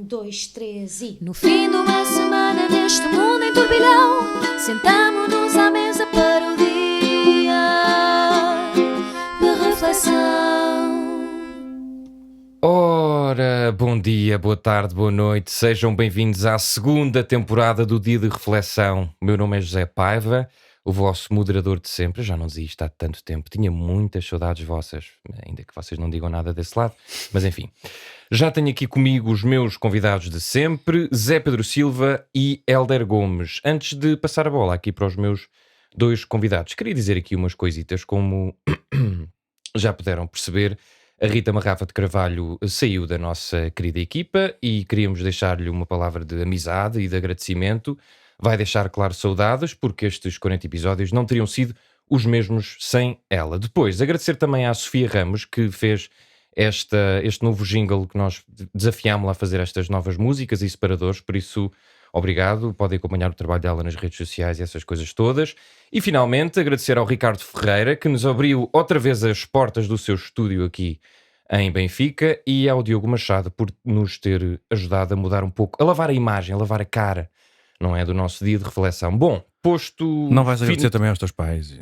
dois, três e... No fim de uma semana neste mundo em turbilhão, sentamo-nos à mesa para o dia de reflexão. Ora, bom dia, boa tarde, boa noite, sejam bem-vindos à segunda temporada do Dia de Reflexão. O meu nome é José Paiva, o vosso moderador de sempre. Eu já não dizia isto há tanto tempo, tinha muitas saudades vossas, ainda que vocês não digam nada desse lado, mas enfim. Já tenho aqui comigo os meus convidados de sempre, Zé Pedro Silva e Hélder Gomes. Antes de passar a bola aqui para os meus dois convidados, queria dizer aqui umas coisitas, como já puderam perceber. A Rita Marrafa de Carvalho saiu da nossa querida equipa e queríamos deixar-lhe uma palavra de amizade e de agradecimento. Vai deixar, claro, saudades, porque estes 40 episódios não teriam sido os mesmos sem ela. Depois, agradecer também à Sofia Ramos, que fez este novo jingle que nós desafiámos-la a fazer estas novas músicas e separadores, por isso, obrigado. Podem acompanhar o trabalho dela nas redes sociais e essas coisas todas. E, finalmente, agradecer ao Ricardo Ferreira, que nos abriu outra vez as portas do seu estúdio aqui em Benfica, e ao Diogo Machado por nos ter ajudado a mudar um pouco, a lavar a imagem, a lavar a cara, não é, do nosso dia de reflexão. Bom, posto... Não vais agradecer também aos teus pais?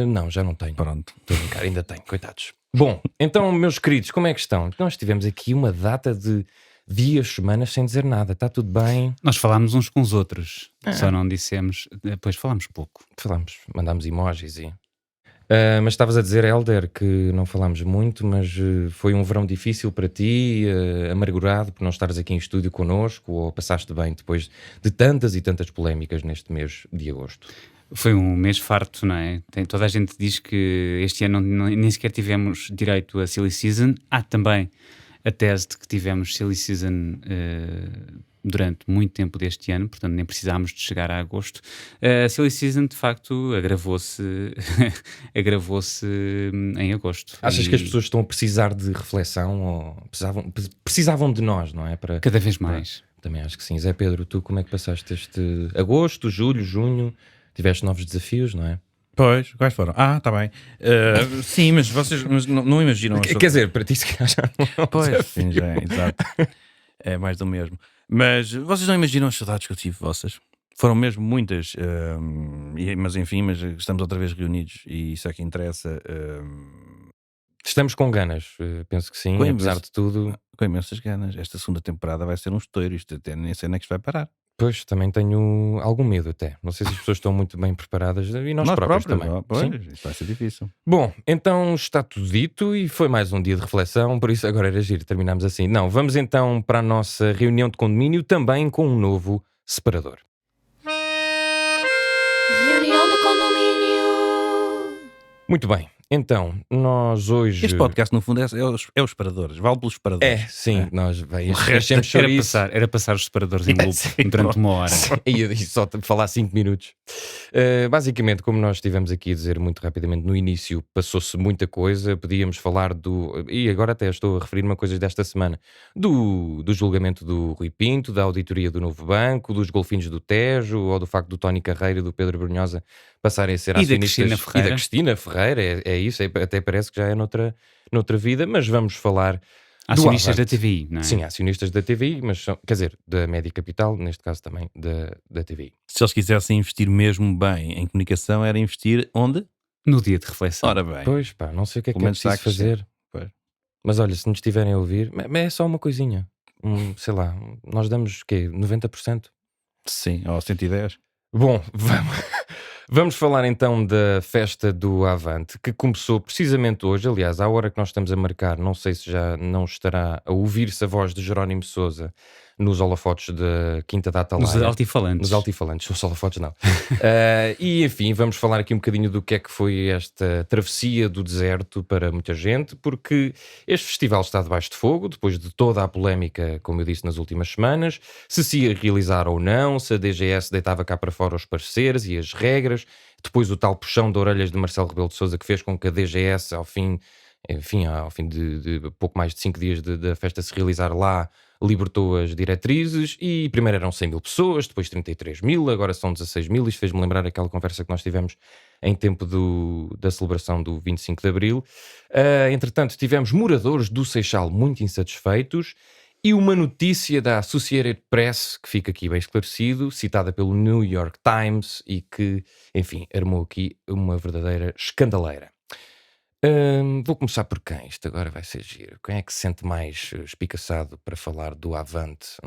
Não, já não tenho. Pronto. Estou a brincar, ainda tenho, coitados. Bom, então, meus queridos, como é que estão? Nós tivemos aqui uma data de dias, semanas, sem dizer nada. Está tudo bem? Nós falámos uns com os outros, só não dissemos, depois falámos pouco. Falámos, mandámos emojis e... mas estavas a dizer, Hélder, que não falámos muito, mas foi um verão difícil para ti, amargurado por não estares aqui em estúdio connosco, ou passaste bem depois de tantas e tantas polémicas neste mês de agosto? Foi um mês farto, não é? Toda a gente diz que este ano nem sequer tivemos direito a Silly Season. Há também a tese de que tivemos Silly Season durante muito tempo deste ano, portanto nem precisámos de chegar a agosto. A Silly Season, de facto, agravou-se em agosto. Achas que as pessoas estão a precisar de reflexão, ou precisavam de nós, não é? Para... Cada vez mais. Também acho que sim. Zé Pedro, tu como é que passaste este agosto, julho, junho? Tiveste novos desafios, não é? Pois, quais foram? Está bem. Sim, mas vocês não imaginam... Quer dizer, para ti se calhar já não. Pois, sim, já é, exato. É mais do mesmo. Mas vocês não imaginam as saudades que eu tive vossas? Foram mesmo muitas. Mas enfim, mas estamos outra vez reunidos e isso é que interessa. Estamos com ganas, penso que sim, apesar de tudo. Com imensas ganas. Esta segunda temporada vai ser um estouro. Isto até nem sei onde é que isto vai parar. Pois, também tenho algum medo até. Não sei se as pessoas estão muito bem preparadas, e nós próprios também. Pois, isto vai ser difícil. Bom, então está tudo dito e foi mais um dia de reflexão, por isso agora era giro, terminamos assim. Não, vamos então para a nossa reunião de condomínio, também com um novo separador. Reunião de condomínio. Muito bem, então, nós hoje... Este podcast, no fundo, é os separadores. Vale pelos separadores. Sim, nós bem, era passar os separadores em loop durante uma hora. E só falar 5 minutos. Basicamente, como nós estivemos aqui a dizer muito rapidamente no início, passou-se muita coisa. Podíamos falar e agora até estou a referir-me a coisas desta semana, do julgamento do Rui Pinto, da auditoria do Novo Banco, dos golfinhos do Tejo, ou do facto do Tony Carreira e do Pedro Brunhosa passarem a ser acionistas. E da Cristina Ferreira, é isso, até parece que já é noutra vida, mas vamos falar... Acionistas da TVI, não é? Sim, acionistas da TVI, mas quer dizer, da Média Capital, neste caso também da TVI. Se eles quisessem investir mesmo bem em comunicação, era investir onde? No dia de reflexão. Ora bem. Pois pá, não sei o que é preciso fazer. Pois. Mas olha, se nos estiverem a ouvir, é só uma coisinha. Sei lá, nós damos o quê? 90%? Sim, ou 110%. Bom, vamos falar então da festa do Avante, que começou precisamente hoje. Aliás, à hora que nós estamos a marcar, não sei se já não estará a ouvir-se a voz de Jerónimo Sousa nos holofotes da Quinta da Atalaia. Nos altifalantes. Nos altifalantes, os holofotes não. E enfim, vamos falar aqui um bocadinho do que é que foi esta travessia do deserto para muita gente, porque este festival está debaixo de fogo, depois de toda a polémica, como eu disse nas últimas semanas, se ia realizar ou não, se a DGS deitava cá para fora os pareceres e as regras, depois o tal puxão de orelhas de Marcelo Rebelo de Sousa que fez com que a DGS, ao fim de pouco mais de 5 dias da festa se realizar lá, libertou as diretrizes e primeiro eram 100 mil pessoas, depois 33 mil, agora são 16 mil. Isto fez-me lembrar aquela conversa que nós tivemos em tempo da celebração do 25 de Abril. Entretanto, tivemos moradores do Seixal muito insatisfeitos E uma notícia da Associated Press, que fica aqui bem esclarecido, citada pelo New York Times e que, enfim, armou aqui uma verdadeira escandaleira. Vou começar por quem? Isto agora vai ser giro. Quem é que se sente mais espicaçado para falar do Avante?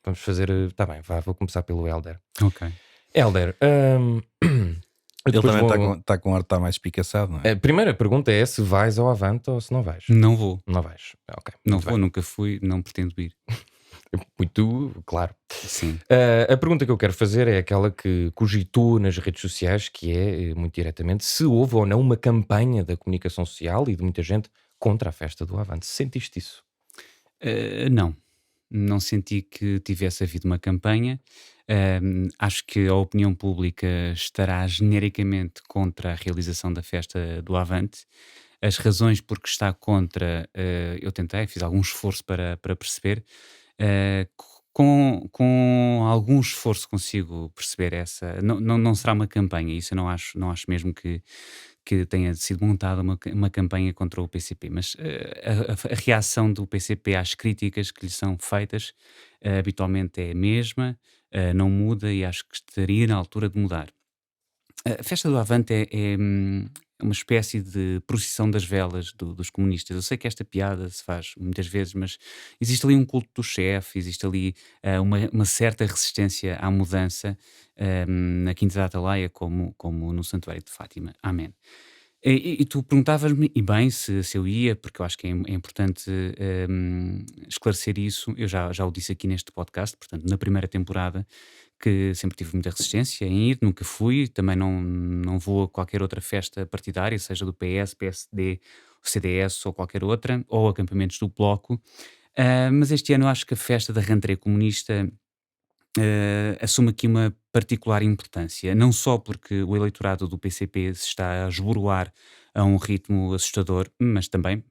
Vamos fazer... Tá bem, vou começar pelo Helder. Ok. Helder, Ele depois também está com ar de estar mais espicaçado, não é? a primeira pergunta é se vais ao Avante ou se não vais. Não vou. Não vais. Ok. Não muito vou, bem. nunca fui, não pretendo ir. Muito claro. Sim. A pergunta que eu quero fazer é aquela que cogitou nas redes sociais, que é, muito diretamente, se houve ou não uma campanha da comunicação social e de muita gente contra a festa do Avante. Sentiste isso? Não. Não senti que tivesse havido uma campanha. Acho que a opinião pública estará genericamente contra a realização da festa do Avante. As razões por que está contra, eu fiz algum esforço para perceber. Com algum esforço consigo perceber essa. Não será uma campanha, isso eu não acho mesmo que tenha sido montada uma campanha contra o PCP, mas a reação do PCP às críticas que lhe são feitas habitualmente é a mesma, não muda e acho que estaria na altura de mudar. A festa do Avante é uma espécie de procissão das velas dos comunistas. Eu sei que esta piada se faz muitas vezes, mas existe ali um culto do chefe, existe ali uma certa resistência à mudança na Quinta da Atalaia, como no Santuário de Fátima. Amém. E tu perguntavas-me, e bem, se eu ia, porque eu acho que é importante esclarecer isso. Eu já o disse aqui neste podcast, portanto, na primeira temporada, que sempre tive muita resistência em ir, nunca fui, também não vou a qualquer outra festa partidária, seja do PS, PSD, CDS ou qualquer outra, ou acampamentos do Bloco. Mas este ano eu acho que a festa da rentrée comunista assume aqui uma particular importância, não só porque o eleitorado do PCP se está a esboroar a um ritmo assustador, mas também,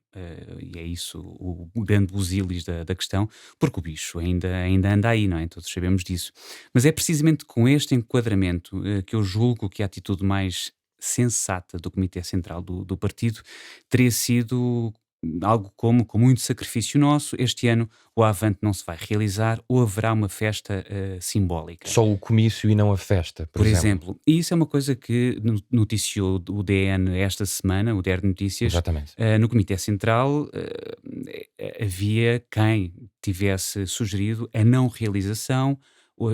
e é isso o grande busilis da questão, porque o bicho ainda anda aí, não é? Todos sabemos disso. Mas é precisamente com este enquadramento que eu julgo que a atitude mais sensata do Comitê Central do partido teria sido algo como, com muito sacrifício nosso, este ano o Avante não se vai realizar ou haverá uma festa simbólica. Só o comício e não a festa, por exemplo. E isso é uma coisa que noticiou o DN esta semana, o DN Notícias. Exatamente. No Comitê Central havia quem tivesse sugerido a não realização,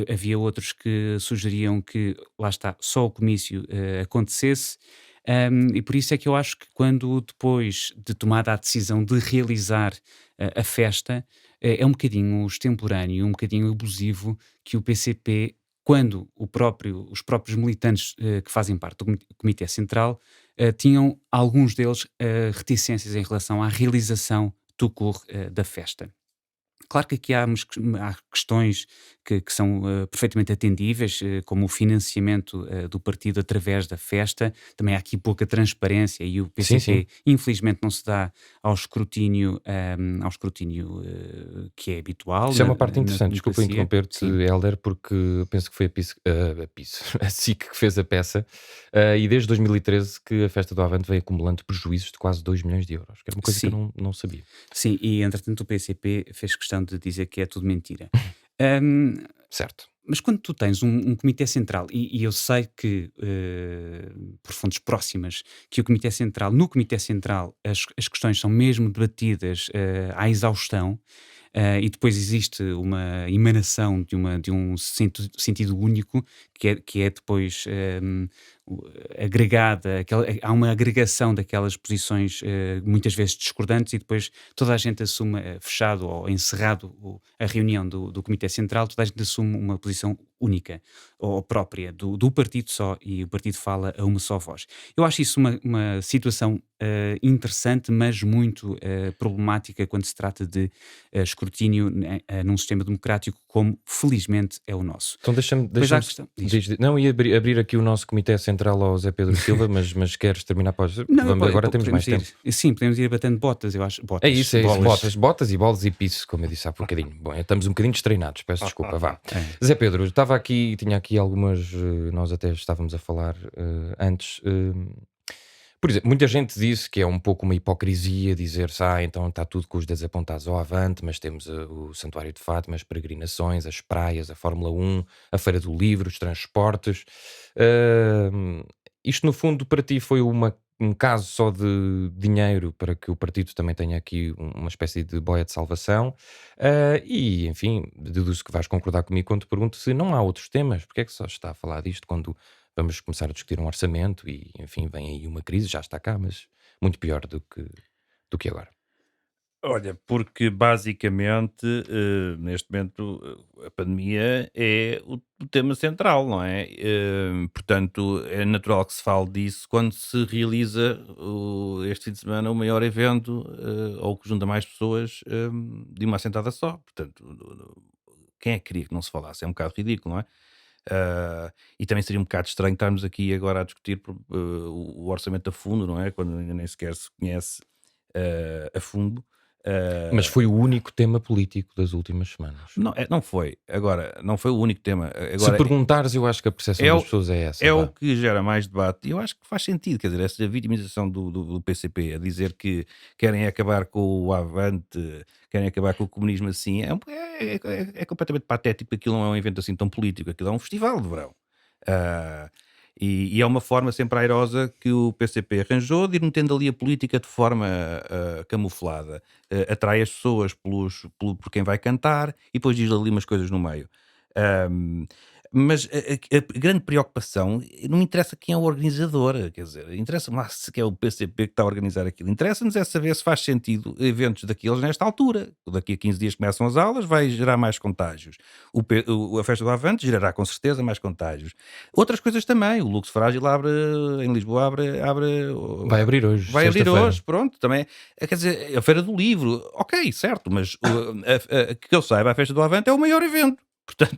havia outros que sugeriam que, lá está, só o comício acontecesse. E por isso é que eu acho que quando depois de tomada a decisão de realizar a festa, é um bocadinho extemporâneo, um bocadinho abusivo que o PCP, quando os próprios militantes que fazem parte do Comitê Central, tinham alguns deles reticências em relação à realização tout court da festa. Claro que aqui há questões que são perfeitamente atendíveis, como o financiamento do partido através da festa. Também há aqui pouca transparência e o PCP, Sim. infelizmente, não se dá ao escrutínio que é habitual. Isso é uma parte interessante. Desculpa democracia. interromper-te, Sim. Helder, porque eu penso que foi a SIC que fez a peça e desde 2013 que a festa do Avante vem acumulando prejuízos de quase 2 milhões de euros, que era uma coisa que eu não sabia. Sim, e entretanto o PCP fez questão de dizer que é tudo mentira. Certo. Mas quando tu tens um comitê central, e eu sei que, por fontes próximas, que no comitê central as questões são mesmo debatidas à exaustão, e depois existe uma emanação de um sentido único que é depois agregada, há uma agregação daquelas posições muitas vezes discordantes e depois toda a gente assume, fechado ou encerrado a reunião do Comitê Central, toda a gente assume uma posição única ou própria do partido só e o partido fala a uma só voz. Eu acho isso uma situação interessante, mas muito problemática quando se trata de escrutínio num sistema democrático como felizmente é o nosso. Então deixa-me não ia abrir aqui o nosso Comitê Central ao Zé Pedro Silva, mas queres terminar após? Agora temos mais tempo. Sim, podemos ir batendo botas, eu acho. É isso, botas e bolas e piso, como eu disse há bocadinho. Bom, estamos um bocadinho destreinados, peço desculpa, vá. Zé Pedro, tinha aqui algumas, nós até estávamos a falar antes. Por exemplo, muita gente disse que é um pouco uma hipocrisia dizer-se, então está tudo com os dedos apontados ao avante, mas temos o Santuário de Fátima, as peregrinações, as praias, a Fórmula 1, a Feira do Livro, os transportes. Ahm, Isto, no fundo, para ti foi um caso só de dinheiro para que o partido também tenha aqui uma espécie de boia de salvação. E, enfim, deduzo que vais concordar comigo quando te pergunto se não há outros temas. Porque é que só se está a falar disto quando vamos começar a discutir um orçamento e, enfim, vem aí uma crise, já está cá, mas muito pior do que agora. Olha, porque basicamente, neste momento, a pandemia é o tema central, não é? Portanto, é natural que se fale disso quando se realiza este fim de semana o maior evento, ou que junta mais pessoas, de uma assentada só. Portanto, quem é que queria que não se falasse? É um bocado ridículo, não é? E também seria um bocado estranho estarmos aqui agora a discutir o orçamento a fundo, não é? Quando ainda nem sequer se conhece a fundo. Mas foi o único tema político das últimas semanas. Não, não foi. Agora, não foi o único tema. Se Agora, perguntares, eu acho que a percepção é das o, pessoas é essa. é vá. o que gera mais debate. E eu acho que faz sentido. Quer dizer, essa vitimização do PCP a dizer que querem acabar com o Avante, querem acabar com o comunismo assim, é completamente patético. Aquilo não é um evento assim tão político. Aquilo é um festival de verão. Ah, e é uma forma sempre airosa que o PCP arranjou de ir metendo ali a política de forma camuflada. Atrai as pessoas por quem vai cantar e depois diz ali umas coisas no meio. Ahm, mas a grande preocupação não interessa quem é o organizador, quer dizer, interessa-me lá se é o PCP que está a organizar aquilo. Interessa-nos é saber se faz sentido eventos daqueles nesta altura. Daqui a 15 dias começam as aulas, vai gerar mais contágios. A festa do Avante gerará com certeza mais contágios. Outras coisas também, o Luxo Frágil abre, em Lisboa Vai abrir hoje, vai abrir sexta-feira. hoje, pronto, também. Quer dizer, a Feira do Livro, ok, certo, mas que eu saiba, a Festa do Avante é o maior evento. Portanto,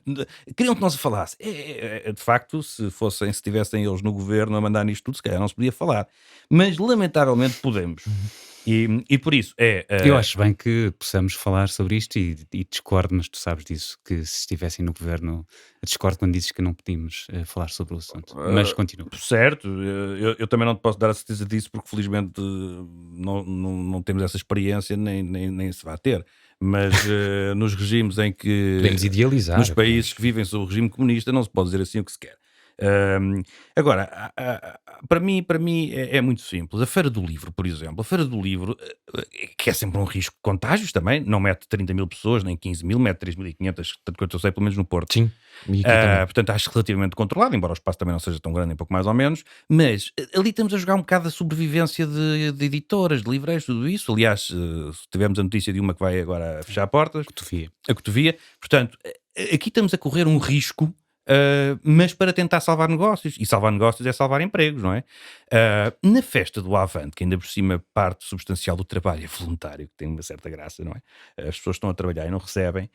queriam que não se falasse. De facto, se estivessem eles no governo a mandar nisto tudo, se calhar não se podia falar. Mas, lamentavelmente, podemos. E por isso, Eu acho bem que possamos falar sobre isto e discordo, mas tu sabes disso, que se estivessem no governo, discordo quando dizes que não podíamos falar sobre o assunto. Mas continua. certo, eu também não te posso dar a certeza disso, porque felizmente não temos essa experiência, nem se vai ter. Mas nos regimes em que... Podemos idealizar. Nos países que vivem sob o regime comunista não se pode dizer assim o que se quer. Agora, para mim é muito simples. A Feira do Livro, por exemplo, a Feira do Livro, que é sempre um risco de contágios também, não mete 30 mil pessoas, nem 15 mil, mete 3.500, tanto quanto eu sei, pelo menos no Porto. Sim, e aqui também. Portanto, acho relativamente controlado, embora o espaço também não seja tão grande, nem pouco mais ou menos, mas ali estamos a jogar um bocado a sobrevivência de editoras, de livreiros, tudo isso. Aliás, se tivemos a notícia de uma que vai agora fechar portas, Cotovia. a Cotovia, portanto, aqui estamos a correr um risco, mas para tentar salvar negócios, e salvar negócios é salvar empregos, não é? Na festa do Avante, que ainda por cima parte substancial do trabalho é voluntário, que tem uma certa graça, não é? As pessoas estão a trabalhar e não recebem,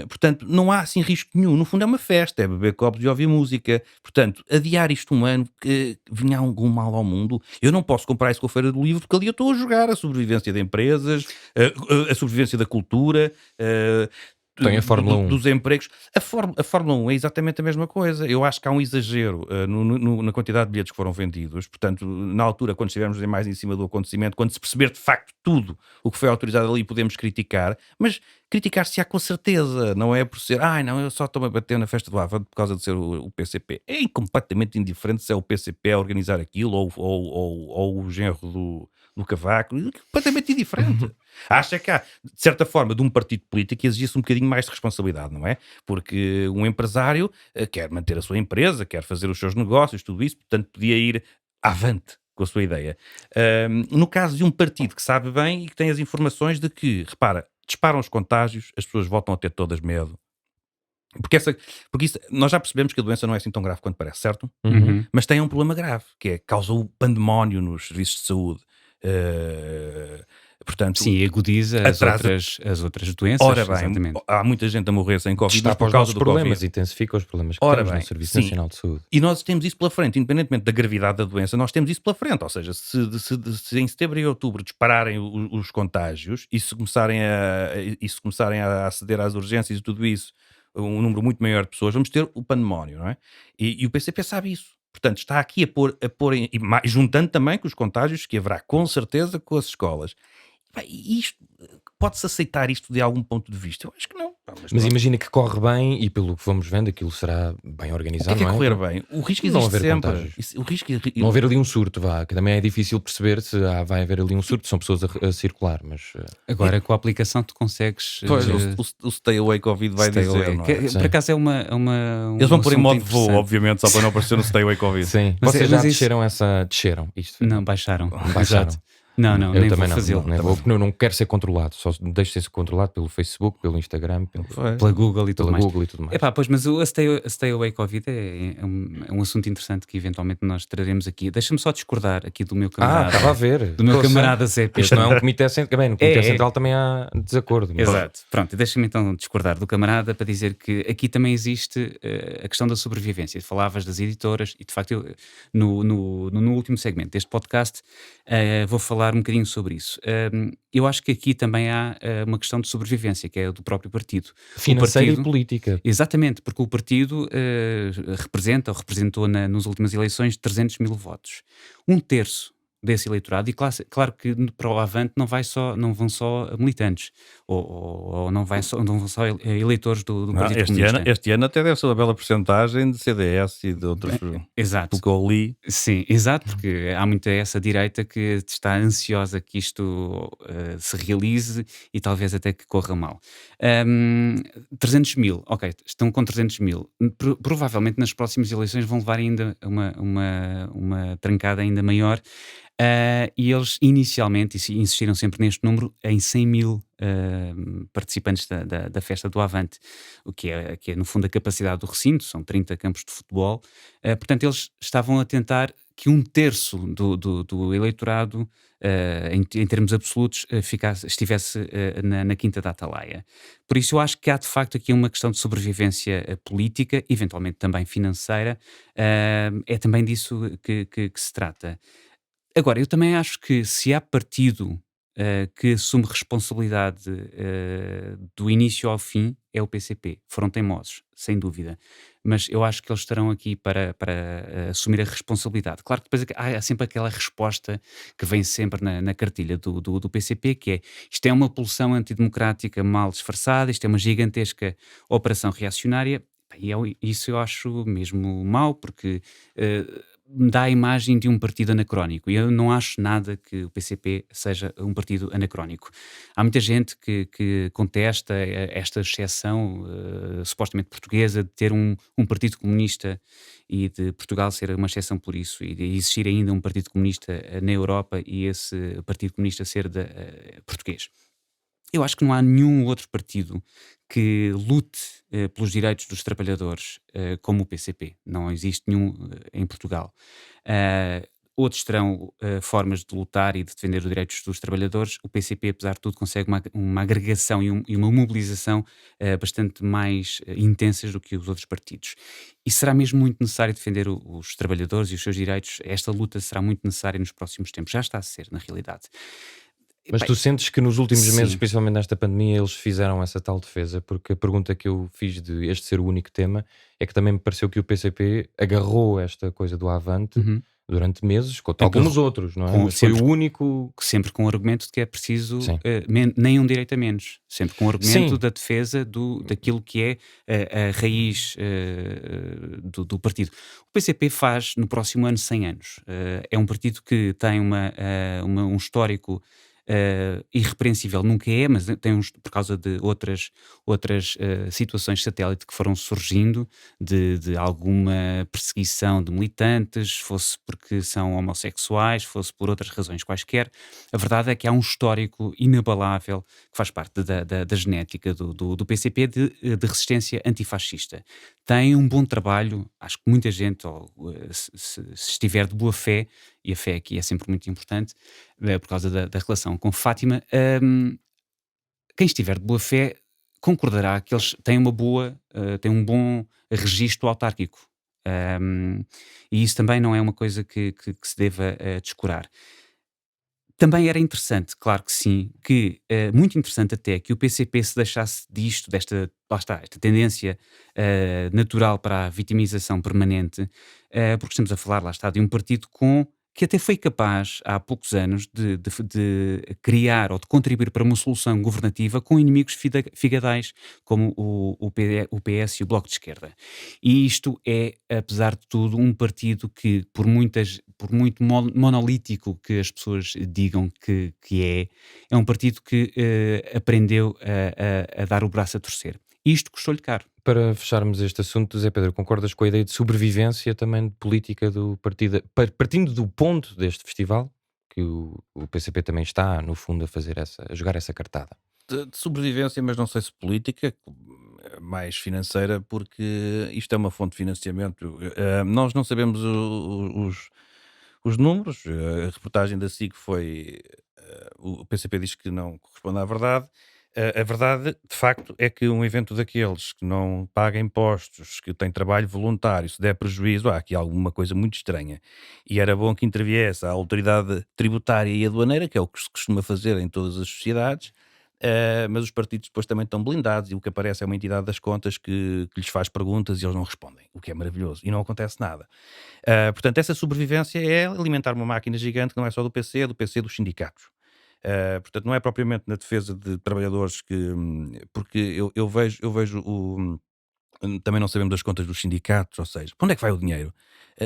portanto, não há assim risco nenhum. No fundo é uma festa, é beber copos e ouvir música. Portanto, adiar isto um ano, que vinha algum mal ao mundo, eu não posso comprar isso com a Feira do Livro, porque ali eu estou a jogar a sobrevivência de empresas, a sobrevivência da cultura, Tem a Fórmula 1. dos empregos. A Fórmula 1 é exatamente a mesma coisa. Eu acho que há um exagero na quantidade de bilhetes que foram vendidos. Portanto, na altura, quando estivermos mais em cima do acontecimento, quando se perceber de facto tudo o que foi autorizado ali, podemos criticar, mas criticar-se-á com certeza, não é por ser, não, eu só estou-me a bater na festa do Avante por causa de ser o PCP. É completamente indiferente se é o PCP a organizar aquilo ou o genro do Cavaco, completamente indiferente. Acha que há, de certa forma, de um partido político exigisse um bocadinho mais de responsabilidade, não é? Porque um empresário quer manter a sua empresa, quer fazer os seus negócios, tudo isso, portanto podia ir avante com a sua ideia. No caso de um partido que sabe bem e que tem as informações de que, repara, disparam os contágios, as pessoas voltam a ter todas medo. Porque isso, nós já percebemos que a doença não é assim tão grave quanto parece, certo? Uhum. Mas tem um problema grave, que é causa o pandemónio nos serviços de saúde. Portanto, Sim, agudiza as outras doenças. ora bem, Exatamente. há muita gente a morrer sem Covid Está para por os causa nossos do problemas, Covid. intensifica os problemas que Ora temos bem, no Serviço sim. Nacional de Saúde. E nós temos isso pela frente, independentemente da gravidade da doença, nós temos isso pela frente. Ou seja, se em setembro e outubro dispararem os contágios e se começarem a aceder às urgências e tudo isso, um número muito maior de pessoas, vamos ter o pandemónio, não é? E o PCP sabe isso. Portanto, está aqui a pôr juntando também com os contágios que haverá com certeza com as escolas. Pá, e isto, pode-se aceitar isto de algum ponto de vista? Eu acho que não. Pá, Mas pronto. imagina que corre bem e pelo que vamos vendo aquilo será bem O organizado, que é não é? correr bem? O risco Não existe haver sempre. contágios. O risco Não haver ali um surto, vá, que também é difícil perceber se vai haver ali um surto, são pessoas a circular, mas Agora, com a aplicação tu consegues Pois, eh, o Stay Away Covid vai stay dizer, away. não Que, é? Sim. por acaso é Eles vão pôr em assunto modo voo, interessante. obviamente, só para não aparecer no Stay Away Covid. sim. Mas Vocês é- já mas isso- desceram essa. Desceram isto. Não, baixaram. Baixaram. Exato. Não, Eu nem também vou fazê-lo. nem vou, porque eu não quero ser controlado, só deixo ser controlado pelo Facebook, pelo Instagram, Pela Google e tudo pela mais. Google e tudo mais. Epá, pois, mas a Stay Away Covid é um assunto interessante que eventualmente nós traremos aqui. Deixa-me só discordar aqui do meu camarada. Estava a ver. Do meu Estou a camarada Zé ser. Isto Pedro. não é um comitê central. Bem, no comitê É. central também há desacordo. mas- Exato. Pronto, deixa-me então discordar do camarada para dizer que aqui também existe a questão da sobrevivência. Falavas das editoras e, de facto, eu, no último segmento deste podcast vou falar um bocadinho sobre isso. Eu acho que aqui também há uma questão de sobrevivência, que é a do próprio partido. Financeira partido- e política. Exatamente, porque o partido representou nas últimas eleições 300 mil votos. Um terço desse eleitorado, e claro que para o Avante não vão só militantes, ou não vão só eleitores do Partido Comunista. Este ano até deve ser uma bela porcentagem de CDS e de outros, Exato. pelo que eu li. Sim, exato, porque há muita essa direita que está ansiosa que isto se realize e talvez até que corra mal. 300 mil, ok, estão com 300 mil. Provavelmente nas próximas eleições vão levar ainda uma trancada ainda maior. E eles inicialmente insistiram sempre neste número em 100 mil participantes da festa do Avante, o que é no fundo a capacidade do recinto, são 30 campos de futebol. Portanto, eles estavam a tentar que um terço do eleitorado, em termos absolutos, estivesse na Quinta da Atalaia. Por isso eu acho que há de facto aqui uma questão de sobrevivência política, eventualmente também financeira. É também disso que se trata. Agora, eu também acho que se há partido que assume responsabilidade do início ao fim, é o PCP. Foram teimosos, sem dúvida. Mas eu acho que eles estarão aqui para assumir a responsabilidade. Claro que depois há sempre aquela resposta que vem sempre na cartilha do PCP, que é isto é uma pulsão antidemocrática mal disfarçada, isto é uma gigantesca operação reacionária. E isso eu acho mesmo mau, porque dá a imagem de um partido anacrónico, e eu não acho nada que o PCP seja um partido anacrónico. Há muita gente que contesta esta exceção supostamente portuguesa de ter um partido comunista e de Portugal ser uma exceção por isso, e de existir ainda um partido comunista na Europa e esse partido comunista ser português. Eu acho que não há nenhum outro partido que lute pelos direitos dos trabalhadores como o PCP. Não existe nenhum em Portugal. Outros terão formas de lutar e de defender os direitos dos trabalhadores. O PCP, apesar de tudo, consegue uma agregação e uma mobilização bastante mais intensas do que os outros partidos. E será mesmo muito necessário defender os trabalhadores e os seus direitos. Esta luta será muito necessária nos próximos tempos. Já está a ser, na realidade. Mas tu sentes que nos últimos meses, Sim. principalmente nesta pandemia, eles fizeram essa tal defesa? Porque a pergunta que eu fiz de este ser o único tema é que também me pareceu que o PCP agarrou esta coisa do Avante Uhum. durante meses, tal como os outros, não é? Mas foi sempre. o único. Sempre com o argumento de que é preciso Sim. nenhum direito a menos. Sempre com o argumento Sim. da defesa daquilo que é a raiz do partido. O PCP faz no próximo ano 100 anos. É um partido que tem um histórico irrepreensível, nunca é, mas tem por causa de outras situações satélite que foram surgindo de alguma perseguição de militantes, fosse porque são homossexuais, fosse por outras razões quaisquer. A verdade é que há um histórico inabalável que faz parte da genética do PCP de resistência antifascista. Tem um bom trabalho, acho que muita gente, se estiver de boa fé, e a fé aqui é sempre muito importante, por causa da relação com Fátima, quem estiver de boa fé concordará que eles têm têm um bom registro autárquico. E isso também não é uma coisa que se deva descurar. Também era interessante, claro que sim, muito interessante até, que o PCP se deixasse disto, lá está, esta tendência natural para a vitimização permanente, porque estamos a falar, lá está, de um partido que até foi capaz, há poucos anos, de criar ou de contribuir para uma solução governativa com inimigos figadais, como o PS e o Bloco de Esquerda. E isto é, apesar de tudo, um partido que, por muito monolítico que as pessoas digam que é um partido que aprendeu a dar o braço a torcer. Isto custou-lhe caro. Para fecharmos este assunto, Zé Pedro, concordas com a ideia de sobrevivência também de política do partido, partindo do ponto deste festival, que o PCP também está, no fundo, a jogar essa cartada? De sobrevivência, mas não sei se política, mais financeira, porque isto é uma fonte de financiamento. Nós não sabemos os números. A reportagem da SIC foi. O PCP diz que não corresponde à verdade. A verdade, de facto, é que um evento daqueles que não paga impostos, que tem trabalho voluntário, se der prejuízo, há aqui alguma coisa muito estranha. E era bom que interviesse a autoridade tributária e aduaneira, que é o que se costuma fazer em todas as sociedades, mas os partidos depois também estão blindados e o que aparece é uma entidade das contas que lhes faz perguntas e eles não respondem, o que é maravilhoso, e não acontece nada. Portanto, essa sobrevivência é alimentar uma máquina gigante que não é só do PC, é do PC dos sindicatos. Portanto, não é propriamente na defesa de trabalhadores porque eu vejo também não sabemos das contas dos sindicatos, ou seja, para onde é que vai o dinheiro?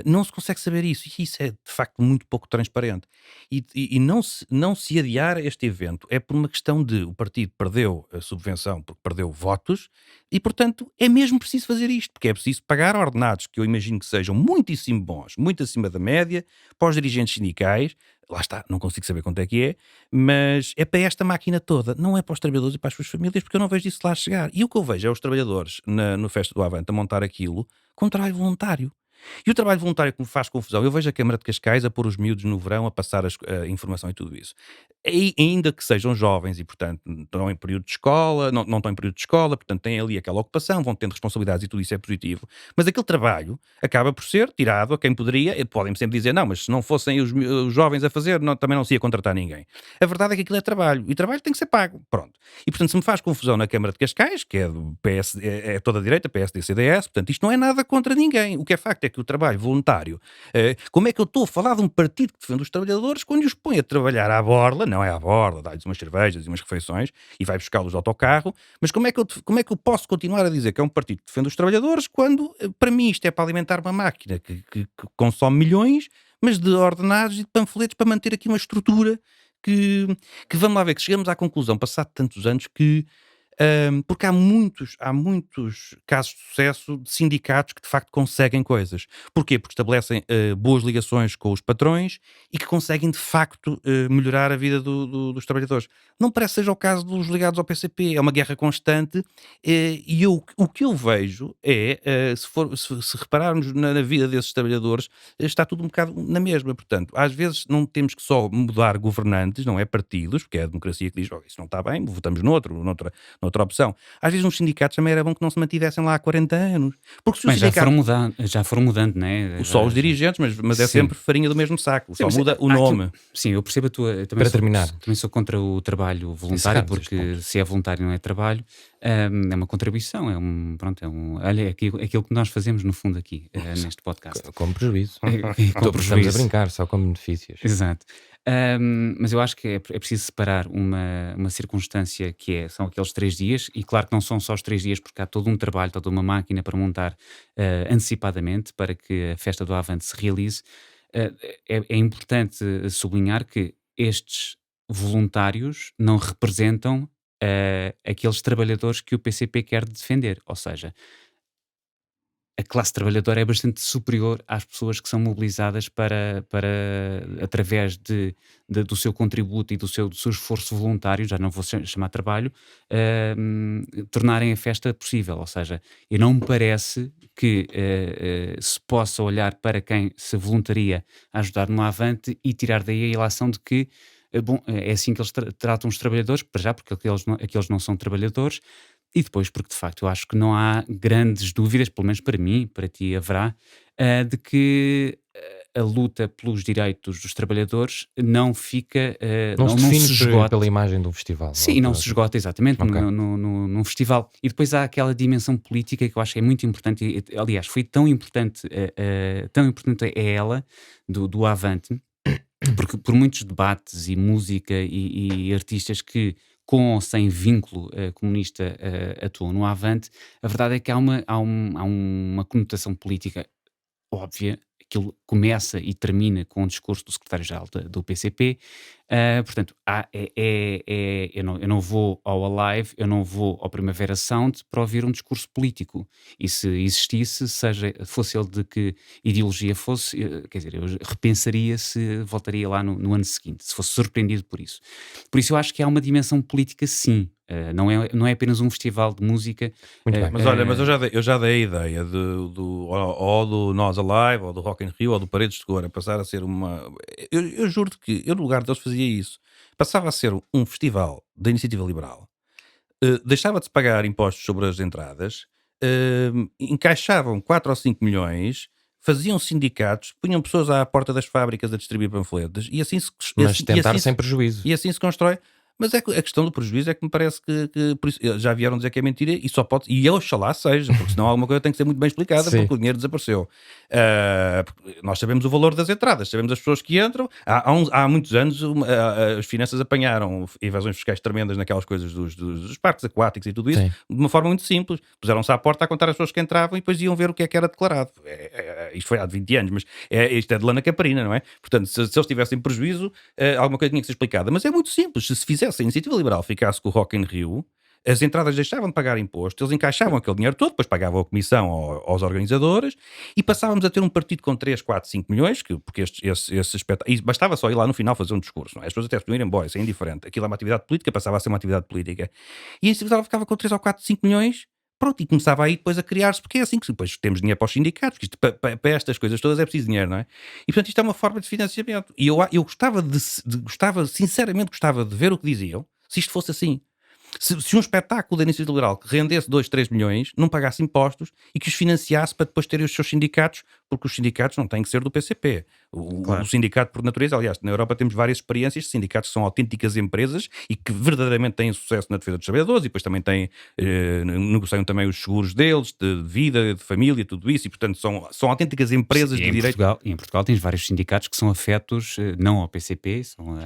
Não se consegue saber isso, e isso é de facto muito pouco transparente. E não se adiar este evento é por uma questão de o partido perdeu a subvenção porque perdeu votos, e portanto é mesmo preciso fazer isto, porque é preciso pagar ordenados que eu imagino que sejam muitíssimo bons, muito acima da média, para os dirigentes sindicais. Lá está, não consigo saber quanto é que é, mas é para esta máquina toda, não é para os trabalhadores e para as suas famílias, porque eu não vejo isso lá chegar. E o que eu vejo é os trabalhadores no Festa do Avante a montar aquilo com trabalho voluntário. E o trabalho voluntário que me faz confusão, eu vejo a Câmara de Cascais a pôr os miúdos no verão a passar a informação e tudo isso. E, ainda que sejam jovens e, portanto, estão em período de escola, não estão em período de escola, portanto, têm ali aquela ocupação, vão tendo responsabilidades e tudo isso é positivo. Mas aquele trabalho acaba por ser tirado a quem poderia, podem sempre dizer, não, mas se não fossem os jovens a fazer, também não se ia contratar ninguém. A verdade é que aquilo é trabalho, e trabalho tem que ser pago, pronto. E, portanto, se me faz confusão na Câmara de Cascais, que é do PS, é toda a direita, PSD, CDS, portanto, isto não é nada contra ninguém. O que é facto é que o trabalho voluntário, como é que eu estou a falar de um partido que defende os trabalhadores quando os põe a trabalhar à borla, não é à borla, dá-lhes umas cervejas e umas refeições e vai buscá-los de autocarro, mas como é que eu posso continuar a dizer que é um partido que defende os trabalhadores quando, para mim, isto é para alimentar uma máquina que consome milhões, mas de ordenados e de panfletos para manter aqui uma estrutura que vamos lá ver, que chegamos à conclusão, passado tantos anos, que porque há muitos casos de sucesso de sindicatos que de facto conseguem coisas. Porquê? Porque estabelecem boas ligações com os patrões e que conseguem de facto melhorar a vida dos trabalhadores. Não parece que seja o caso dos ligados ao PCP, é uma guerra constante, e o que eu vejo é, se repararmos na vida desses trabalhadores, está tudo um bocado na mesma. Portanto, às vezes não temos que só mudar governantes, não é partidos, porque é a democracia que diz, isso não está bem, votamos noutra opção. Às vezes uns sindicatos também era bom que não se mantivessem lá há 40 anos. Porque se Mas já foram mudando, não é? Só os dirigentes, mas é Sim. sempre farinha do mesmo saco, só Sim, muda o nome. Sim, eu percebo eu Para terminar. também sou contra o trabalho voluntário, Encerramos este porque se é voluntário não é trabalho, é uma contribuição, olha, é aquilo que nós fazemos no fundo aqui, neste podcast. Com prejuízo. Com Estamos a prejuízo. brincar, só com benefícios. Exato. Mas eu acho que é preciso separar uma circunstância são aqueles 3 dias, e claro que não são só os 3 dias, porque há todo um trabalho, toda uma máquina para montar antecipadamente para que a Festa do Avante se realize. É importante sublinhar que estes voluntários não representam aqueles trabalhadores que o PCP quer defender, ou seja, a classe trabalhadora é bastante superior às pessoas que são mobilizadas para através do seu contributo e do seu esforço voluntário, já não vou chamar trabalho, tornarem a festa possível. Ou seja, e não me parece que se possa olhar para quem se voluntaria a ajudar no Avante e tirar daí a ilação de que é assim que eles tratam os trabalhadores, para já, porque aqueles não são trabalhadores. E depois, porque de facto eu acho que não há grandes dúvidas, pelo menos para mim, para ti haverá, de que a luta pelos direitos dos trabalhadores não fica, Não se não define se esgota. pela imagem de um festival. Sim, não se esgota exatamente Ok. num festival. E depois há aquela dimensão política que eu acho que é muito importante. Aliás, foi tão importante é ela, do Avante, porque por muitos debates e música e artistas que com ou sem vínculo comunista atuam no Avante, a verdade é que há uma conotação política óbvia. Aquilo começa e termina com o discurso do secretário-geral do PCP. Portanto, eu não vou ao Alive, eu não vou ao Primavera Sound para ouvir um discurso político. E se existisse, fosse ele de que ideologia fosse, quer dizer, eu repensaria se voltaria lá no ano seguinte, se fosse surpreendido por isso. Por isso eu acho que há uma dimensão política, sim. Não é apenas um festival de música. Muito bem. Mas olha, eu já dei a ideia ou do Nós Alive, ou do Rock in Rio, ou do Paredes de Cor, a passar a ser uma... Eu juro-te que eu no lugar deles fazia isso. Passava a ser um festival da iniciativa liberal. Deixava de se pagar impostos sobre as entradas, encaixavam 4 ou 5 milhões, faziam sindicatos, punham pessoas à porta das fábricas a distribuir panfletos, e assim se... Mas tentar sem prejuízo. E assim se constrói. Mas é que a questão do prejuízo é que me parece que por isso, já vieram dizer que é mentira e só pode, e oxalá seja, porque senão alguma coisa tem que ser muito bem explicada, Sim. porque o dinheiro desapareceu. Porque nós sabemos o valor das entradas, sabemos as pessoas que entram. Há muitos anos as finanças apanharam evasões fiscais tremendas naquelas coisas dos parques aquáticos e tudo isso, Sim. de uma forma muito simples. Puseram-se à porta a contar as pessoas que entravam e depois iam ver o que é que era declarado. Isto foi há 20 anos, mas isto é de lana caparina, não é? Portanto, se eles tivessem prejuízo, alguma coisa tinha que ser explicada. Mas é muito simples. Se fizesse a iniciativa liberal ficasse com o Rock in Rio, as entradas deixavam de pagar imposto, eles encaixavam aquele dinheiro todo, depois pagavam a comissão aos organizadores e passávamos a ter um partido com 3, 4, 5 milhões, porque esse espetáculo... E bastava só ir lá no final fazer um discurso, não é? As pessoas até se irem embora, isso é indiferente. Aquilo é uma atividade política, passava a ser uma atividade política. E a iniciativa ficava com 3 ou 4, 5 milhões, pronto, e começava aí depois a criar-se, porque é assim que depois temos dinheiro para os sindicatos, porque isto, para estas coisas todas é preciso dinheiro, não é? E portanto isto é uma forma de financiamento. E eu sinceramente gostava de ver o que diziam, se isto fosse assim. Se um espetáculo da iniciativa liberal que rendesse 2, 3 milhões, não pagasse impostos e que os financiasse para depois terem os seus sindicatos, porque os sindicatos não têm que ser do PCP. Claro. O sindicato por natureza, aliás, na Europa temos várias experiências de sindicatos que são autênticas empresas e que verdadeiramente têm sucesso na defesa dos trabalhadores e depois também negociam também os seguros deles, de vida, de família, tudo isso, e portanto são autênticas empresas de direito. Em Portugal tens vários sindicatos que são afetos não ao PCP, são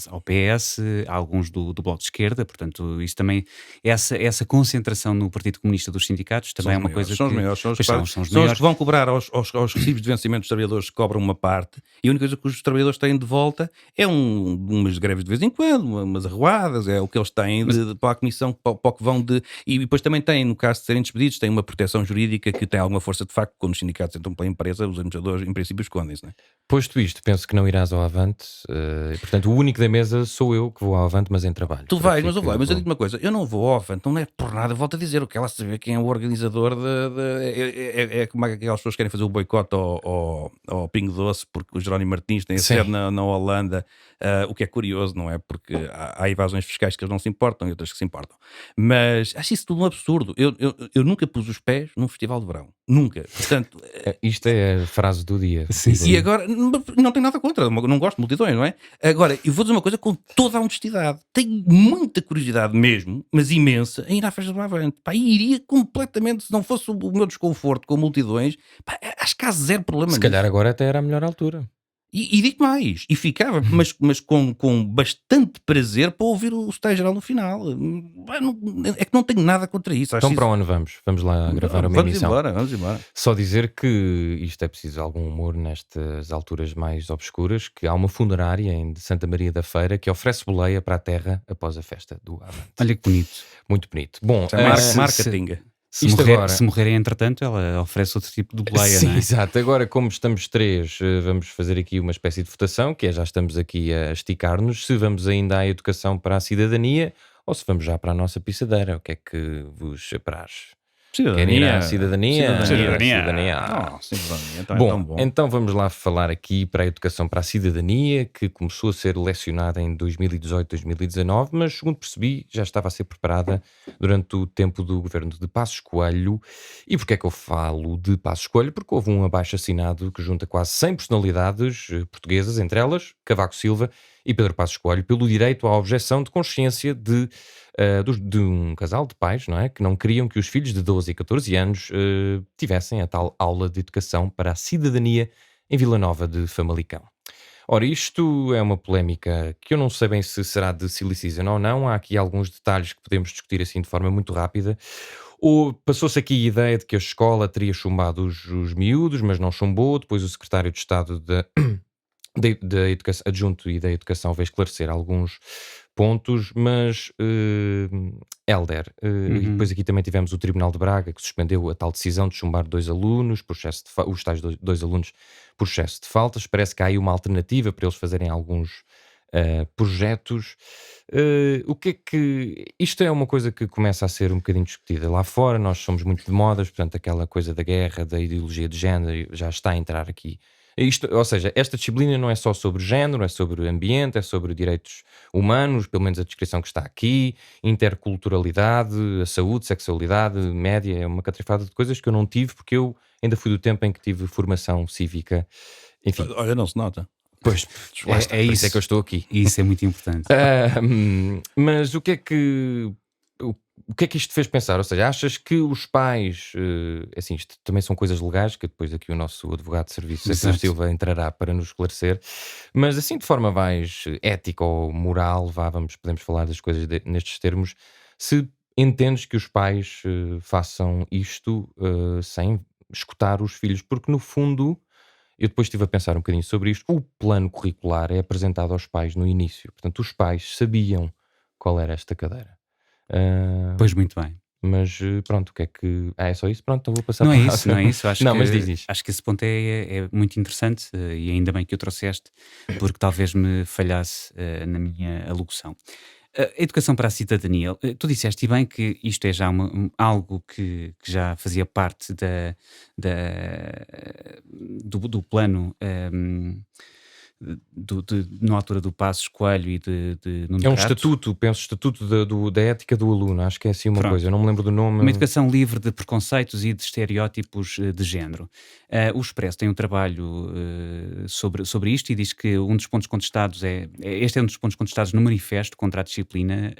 ao PS, alguns do Bloco de Esquerda, portanto isso também, essa concentração no Partido Comunista dos sindicatos também é uma coisa são que... os maiores, são os Pois são os que vão cobrar aos recibos de vencimento dos trabalhadores, que cobram uma parte, e a única coisa que os trabalhadores têm de volta é umas greves de vez em quando, umas arruadas, é o que eles têm para a comissão, para o que vão de... E depois também têm, no caso de serem despedidos, têm uma proteção jurídica que tem alguma força de facto. Quando os sindicatos entram pela empresa, os administradores em princípio escondem-se, não é? Posto isto, penso que não irás ao Avante, e, portanto o único da mesa sou eu que vou ao Avante, mas em trabalho. Tu vais, mas eu vou. Mas eu digo uma coisa, eu não vou ao Avante, não é por nada, volto a dizer, eu quero lá saber quem é o organizador é como aquelas pessoas que querem fazer o boicote ao Pingo Doce, porque o Jerónimo Martins tem a sede na Holanda, o que é curioso, não é? Porque há evasões fiscais que eles não se importam e outras que se importam. Mas acho isso tudo um absurdo. Eu nunca pus os pés num festival de verão. Nunca. Portanto... Isto é a frase do dia. Sim. E agora, não tenho nada contra, não gosto de multidões, não é? Agora, eu vou dizer uma coisa com toda a honestidade. Tenho muita curiosidade mesmo, mas imensa, em ir à festa do Avante. Pá, iria completamente, se não fosse o meu desconforto com multidões, pá, acho que há zero problema Se calhar agora até era a melhor altura. E digo mais, e ficava, mas com bastante prazer para ouvir o Secretário-Geral no final. É que não tenho nada contra isso. Então para onde vamos? Vamos lá gravar uma emissão. Vamos embora. Só dizer que isto é preciso algum humor nestas alturas mais obscuras, que há uma funerária em Santa Maria da Feira que oferece boleia para a terra após a festa do Avante. Olha que bonito. Muito bonito. Bom, Marketing. Se morrerem entretanto, ela oferece outro tipo de boleia, sim, não é? exato. Agora, como estamos 3, vamos fazer aqui uma espécie de votação, que é, já estamos aqui a esticar-nos, se vamos ainda à educação para a cidadania ou se vamos já para a nossa pissadeira. O que é que vos apraz? Querem ir à cidadania? Cidadania. Cidadania. Então, é Bom, tão bom. então vamos lá falar aqui para a educação para a cidadania, que começou a ser lecionada em 2018, 2019, mas segundo percebi já estava a ser preparada durante o tempo do governo de Passos Coelho. E porquê é que eu falo de Passos Coelho? Porque houve um abaixo-assinado que junta quase 100 personalidades portuguesas, entre elas Cavaco Silva e Pedro Passos Coelho, pelo direito à objeção de consciência de um casal de pais, não é? Que não queriam que os filhos de 12 e 14 anos tivessem a tal aula de educação para a cidadania em Vila Nova de Famalicão. Ora, isto é uma polémica que eu não sei bem se será de silly season ou não. Há aqui alguns detalhes que podemos discutir assim de forma muito rápida. Ou passou-se aqui a ideia de que a escola teria chumbado os miúdos, mas não chumbou. Depois o secretário de Estado da Educação, adjunto e da Educação veio esclarecer alguns pontos, mas Hélder, e depois aqui também tivemos o Tribunal de Braga que suspendeu a tal decisão de chumbar dois alunos por excesso de os tais dois alunos por excesso de faltas. Parece que há aí uma alternativa para eles fazerem alguns projetos. O que é que... Isto é uma coisa que começa a ser um bocadinho discutida lá fora. Nós somos muito de modas, portanto aquela coisa da guerra, da ideologia de género já está a entrar aqui. Isto, ou seja, esta disciplina não é só sobre género, é sobre ambiente, é sobre direitos humanos, pelo menos a descrição que está aqui, interculturalidade, a saúde, sexualidade, média, é uma catrefada de coisas que eu não tive, porque eu ainda fui do tempo em que tive formação cívica, enfim. Olha, não se nota. Pois, É por isso é que eu estou aqui. Isso é muito importante. Mas o que é que isto fez pensar? Ou seja, achas que os pais, assim, isto também são coisas legais, que depois aqui o nosso advogado de serviço, César Exato. Silva, entrará para nos esclarecer, mas assim de forma mais ética ou moral, podemos falar das coisas nestes termos, se entendes que os pais façam isto sem escutar os filhos, porque no fundo, eu depois estive a pensar um bocadinho sobre isto, o plano curricular é apresentado aos pais no início, portanto os pais sabiam qual era esta cadeira. Pois, muito bem. Mas pronto, o que é que... é só isso? Pronto, então vou passar Não é para isso, não é isso. Acho Não, que, mas diz. acho que esse ponto é muito interessante e ainda bem que o trouxeste, porque talvez me falhasse na minha alocução. A educação para a cidadania. Tu disseste e bem que isto é já algo que já fazia parte do plano na altura do Passos Coelho e de Nuno É um Crato. estatuto, penso, estatuto da ética do aluno, acho que é assim uma Pronto. coisa, eu não me lembro do nome. Uma educação livre de preconceitos e de estereótipos de género. O Expresso tem um trabalho sobre isto e diz que um dos pontos contestados este é um dos pontos contestados no manifesto contra a disciplina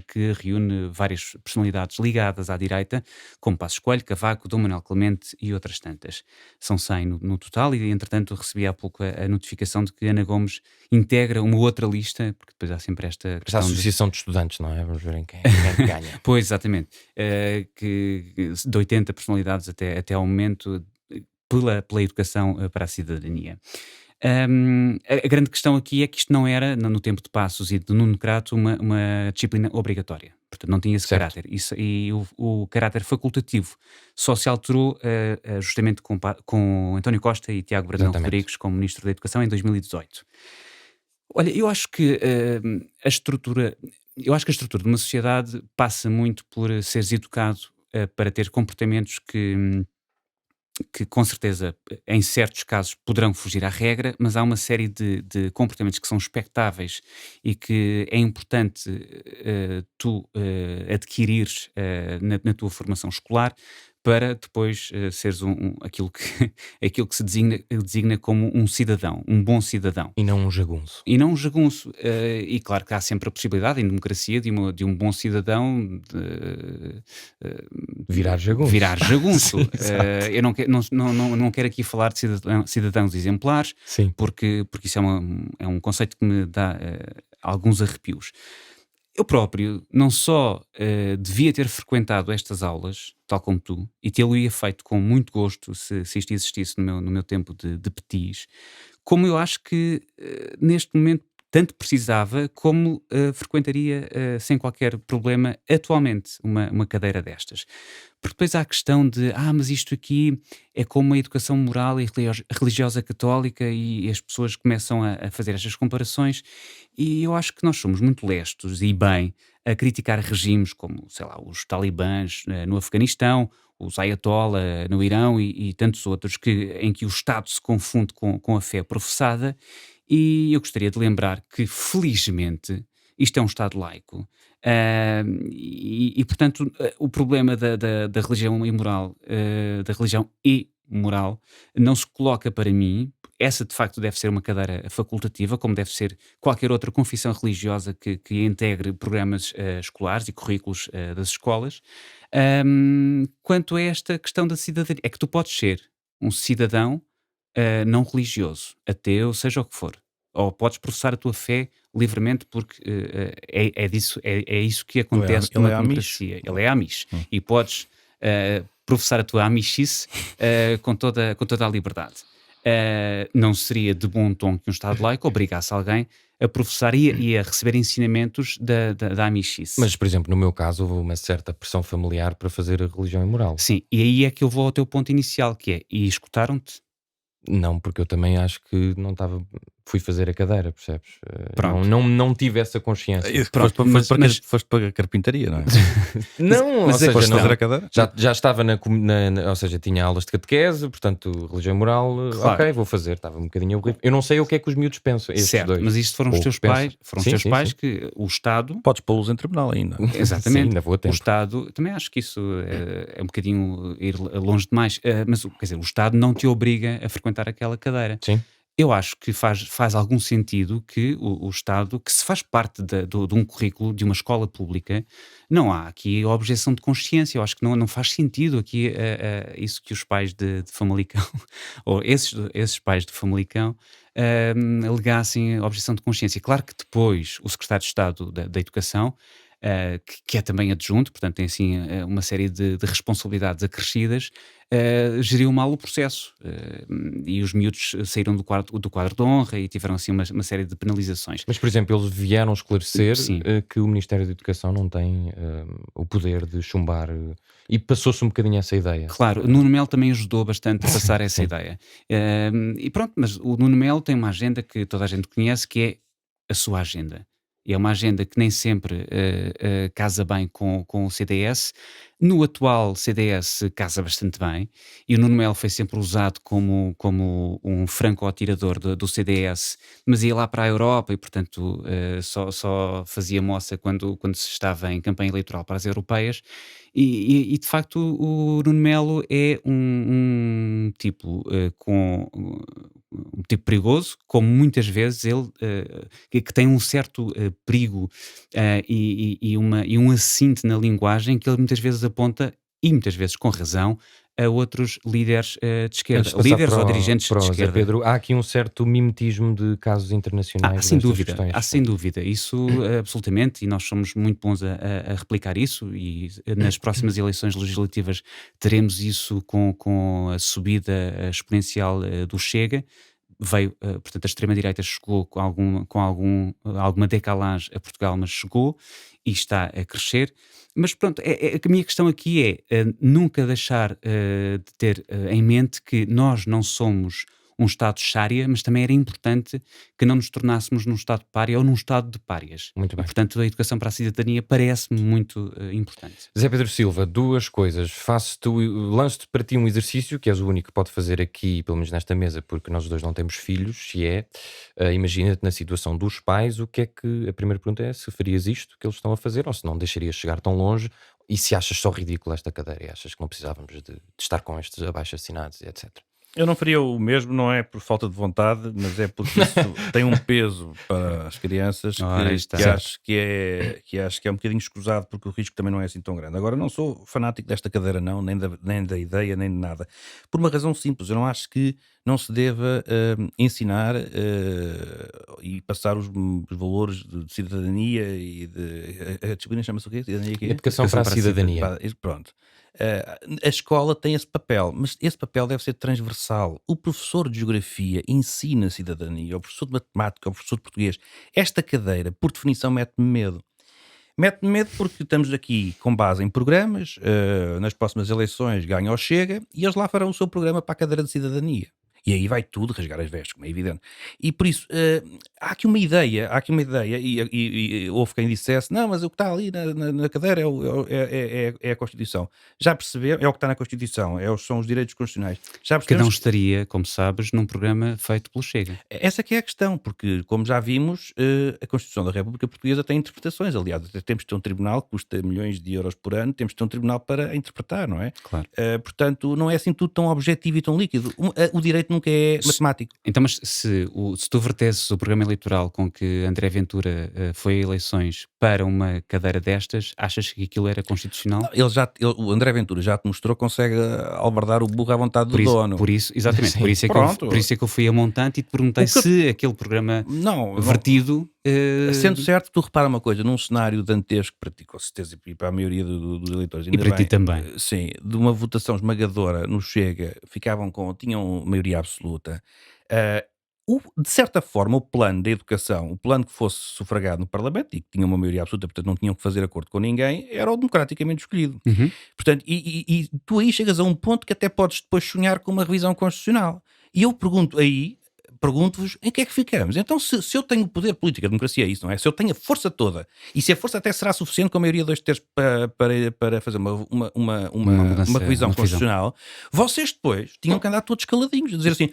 que reúne várias personalidades ligadas à direita, como Passos Coelho, Cavaco, Dom Manuel Clemente e outras tantas. São 100 no total e, entretanto, recebi há pouco a notificação de que Ana Gomes integra uma outra lista, porque depois há sempre esta Esta questão associação de estudantes, não é? Vamos ver quem é que ganha. Pois, exatamente. De 80 personalidades até ao momento pela educação para a cidadania. A grande questão aqui é que isto não era, no tempo de Passos e de Nuno Crato, uma disciplina obrigatória. Portanto, não tinha esse Certo. caráter. E o caráter facultativo só se alterou justamente com António Costa e Tiago Brandão Exatamente. Rodrigues como Ministro da Educação em 2018. Olha, eu acho que a estrutura de uma sociedade passa muito por seres educado para ter comportamentos que com certeza em certos casos poderão fugir à regra, mas há uma série de comportamentos que são expectáveis e que é importante tu adquirires na tua formação escolar para depois seres aquilo que se designa como um cidadão, um bom cidadão. E não um jagunço. E não um jagunço. E claro que há sempre a possibilidade, em democracia, de um bom cidadão Virar jagunço. virar jagunço. Sim, exato. Eu não quero aqui falar de cidadãos exemplares, Sim. porque isso é um conceito que me dá alguns arrepios. Eu próprio não só devia ter frequentado estas aulas, tal como tu, e tê-lo-ia feito com muito gosto se isto existisse no meu tempo de petis, como eu acho que neste momento tanto precisava como frequentaria sem qualquer problema atualmente uma cadeira destas. Porque depois há a questão de, mas isto aqui é como a educação moral e religiosa católica e as pessoas começam a fazer estas comparações e eu acho que nós somos muito lestos e bem a criticar regimes como, sei lá, os talibãs no Afeganistão os Ayatollah no Irão e tantos outros, em que o Estado se confunde com a fé professada. E eu gostaria de lembrar que, felizmente, isto é um Estado laico. Portanto, o problema da religião imoral, da religião e moral, não se coloca para mim. Essa, de facto, deve ser uma cadeira facultativa, como deve ser qualquer outra confissão religiosa que integre programas escolares e currículos das escolas. Quanto a esta questão da cidadania, é que tu podes ser um cidadão não religioso, ateu, seja o que for. Ou podes professar a tua fé livremente, porque é isso que acontece numa democracia. Ele é Amish. E podes professar a tua Amishice com toda a liberdade. Não seria de bom tom que um Estado laico obrigasse alguém a professar e a receber ensinamentos da Amishice. Mas, por exemplo, no meu caso, houve uma certa pressão familiar para fazer a religião imoral. Sim, e aí é que eu vou ao teu ponto inicial, que é, e escutaram-te? Não, porque eu também acho que não estava. Fui fazer a cadeira, percebes? Pronto. Não tive essa consciência. Foste para a carpintaria, não é? Não, ou seja, foste não, fazer a cadeira? já estava ou seja, tinha aulas de catequese, portanto, religião moral, Claro. ok, vou fazer, estava um bocadinho aborrido. Eu não sei o que é que os miúdos pensam, estes Certo, dois. mas isto foram os Ou teus pensam. pais, Sim, sim. que o Estado... Podes pô-los em tribunal ainda. Exatamente. Sim, ainda vou a O tempo. Estado, também acho que isso é um bocadinho ir longe demais, mas quer dizer, o Estado não te obriga a frequentar aquela cadeira. Sim. Eu acho que faz algum sentido que o Estado, que se faz parte de um currículo de uma escola pública, não há aqui a objeção de consciência. Eu acho que não faz sentido aqui isso que os pais de Famalicão, ou esses pais de Famalicão, alegassem a objeção de consciência. Claro que depois o Secretário de Estado da Educação, que é também adjunto, portanto tem assim uma série de responsabilidades acrescidas, geriu mal o processo, e os miúdos saíram do quadro de honra e tiveram assim uma série de penalizações. Mas, por exemplo, eles vieram esclarecer Sim. que o Ministério da Educação não tem o poder de chumbar, e passou-se um bocadinho essa ideia. Claro, Nuno Melo também ajudou bastante a passar essa Sim. ideia. E pronto, mas o Nuno Melo tem uma agenda que toda a gente conhece, que é a sua agenda. E é uma agenda que nem sempre casa bem com o CDS. No atual CDS casa bastante bem, e o Nuno Melo foi sempre usado como um franco-atirador do CDS, mas ia lá para a Europa e, portanto, só fazia moça quando se estava em campanha eleitoral para as europeias. E de facto o Nuno Melo é um tipo um tipo perigoso, como muitas vezes ele que tem um certo perigo e um assinte na linguagem que ele muitas vezes aponta, e muitas vezes com razão, a outros líderes de esquerda, Antes de passar líderes para ou o- dirigentes para de o Zé esquerda. Pedro, há aqui um certo mimetismo de casos internacionais Sem destas dúvida, questões. sem dúvida, isso absolutamente, e nós somos muito bons a replicar isso, e nas próximas eleições legislativas teremos isso com a subida exponencial do Chega. Veio, portanto, a extrema-direita chegou com alguma decalagem a Portugal, mas chegou e está a crescer. Mas pronto, a minha questão aqui é nunca deixar de ter em mente que nós não somos um Estado Sharia, mas também era importante que não nos tornássemos num Estado pária ou num Estado de párias. Muito E, bem. portanto, a educação para a cidadania parece-me muito importante. Zé Pedro Silva, duas coisas. Lanço-te para ti um exercício que és o único que pode fazer aqui, pelo menos nesta mesa, porque nós dois não temos filhos, e imagina-te na situação dos pais, o que é que, a primeira pergunta é se farias isto que eles estão a fazer, ou se não deixarias chegar tão longe, e se achas só ridículo esta cadeira, e achas que não precisávamos de estar com estes abaixo-assinados, etc. Eu não faria o mesmo, não é por falta de vontade, mas é porque isso tem um peso para as crianças Ora, aí está. que acho que é um bocadinho escusado, porque o risco também não é assim tão grande. Agora, não sou fanático desta cadeira, não, nem da ideia, nem de nada. Por uma razão simples, eu não acho que não se deva ensinar e passar os valores de cidadania e a disciplina chama-se o quê? Cidadania aqui? Educação para a cidadania. Pronto. A escola tem esse papel, mas esse papel deve ser transversal. O professor de geografia ensina cidadania, o professor de matemática, o professor de português. Esta cadeira, por definição, mete-me medo. Mete-me medo porque estamos aqui com base em programas, nas próximas eleições ganha ou chega, e eles lá farão o seu programa para a cadeira de cidadania. E aí vai tudo rasgar as vestes, como é evidente. E por isso, há aqui uma ideia, e houve quem dissesse, não, mas o que está ali na cadeira é a Constituição. Já percebeu? É o que está na Constituição, são os direitos constitucionais. Já Que não percebemos? estaria, como sabes, num programa feito pelo Chega. Essa que é a questão, porque, como já vimos, a Constituição da República Portuguesa tem interpretações. Aliás, até temos de ter um tribunal que custa milhões de euros por ano, temos de ter um tribunal para a interpretar, não é? Claro. Portanto, não é assim tudo tão objetivo e tão líquido. O direito nunca é matemático. Então, mas se tu vertesses o programa eleitoral com que André Ventura foi a eleições para uma cadeira destas, achas que aquilo era constitucional? O André Ventura já te mostrou que consegue albardar o burro à vontade do dono. Por isso, exatamente, Sim. por isso, Pronto. por isso é que eu fui a montante e te perguntei O que eu- se aquele programa Não, vertido... sendo certo, tu repara uma coisa, num cenário dantesco para ti, com certeza, e para a maioria dos eleitores, E ainda para ti bem, também. sim, de uma votação esmagadora no Chega, tinham maioria absoluta. eh, de certa forma, o plano da educação, o plano que fosse sufragado no Parlamento e que tinha uma maioria absoluta, portanto não tinham que fazer acordo com ninguém, era o democraticamente escolhido. Uhum. Portanto, e tu aí chegas a um ponto que até podes depois sonhar com uma revisão constitucional. E eu pergunto-vos em que é que ficamos. Então, se eu tenho poder político, a democracia é isso, não é? Se eu tenho a força toda, e se a força até será suficiente com a maioria de 2/3 para fazer uma revisão constitucional, vocês depois tinham que andar todos caladinhos, dizer assim,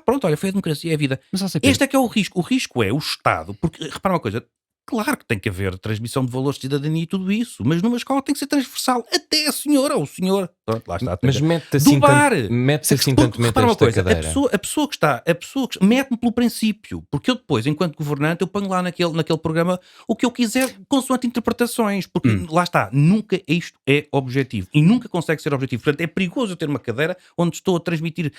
pronto, olha, foi a democracia, é a vida. Mas, ó, Pedro, Este é que é o risco. O risco é o Estado, porque, repara uma coisa, claro que tem que haver transmissão de valores de cidadania e tudo isso, mas numa escola tem que ser transversal até a senhora ou o senhor. Pronto, lá está. Mas do mete-se assim Porque, tanto mente repara uma esta coisa, cadeira. a pessoa que mete-me pelo princípio, porque eu depois, enquanto governante, eu ponho lá naquele programa o que eu quiser, consoante interpretações, porque lá está, nunca isto é objetivo e nunca consegue ser objetivo. Portanto, é perigoso eu ter uma cadeira onde estou a transmitir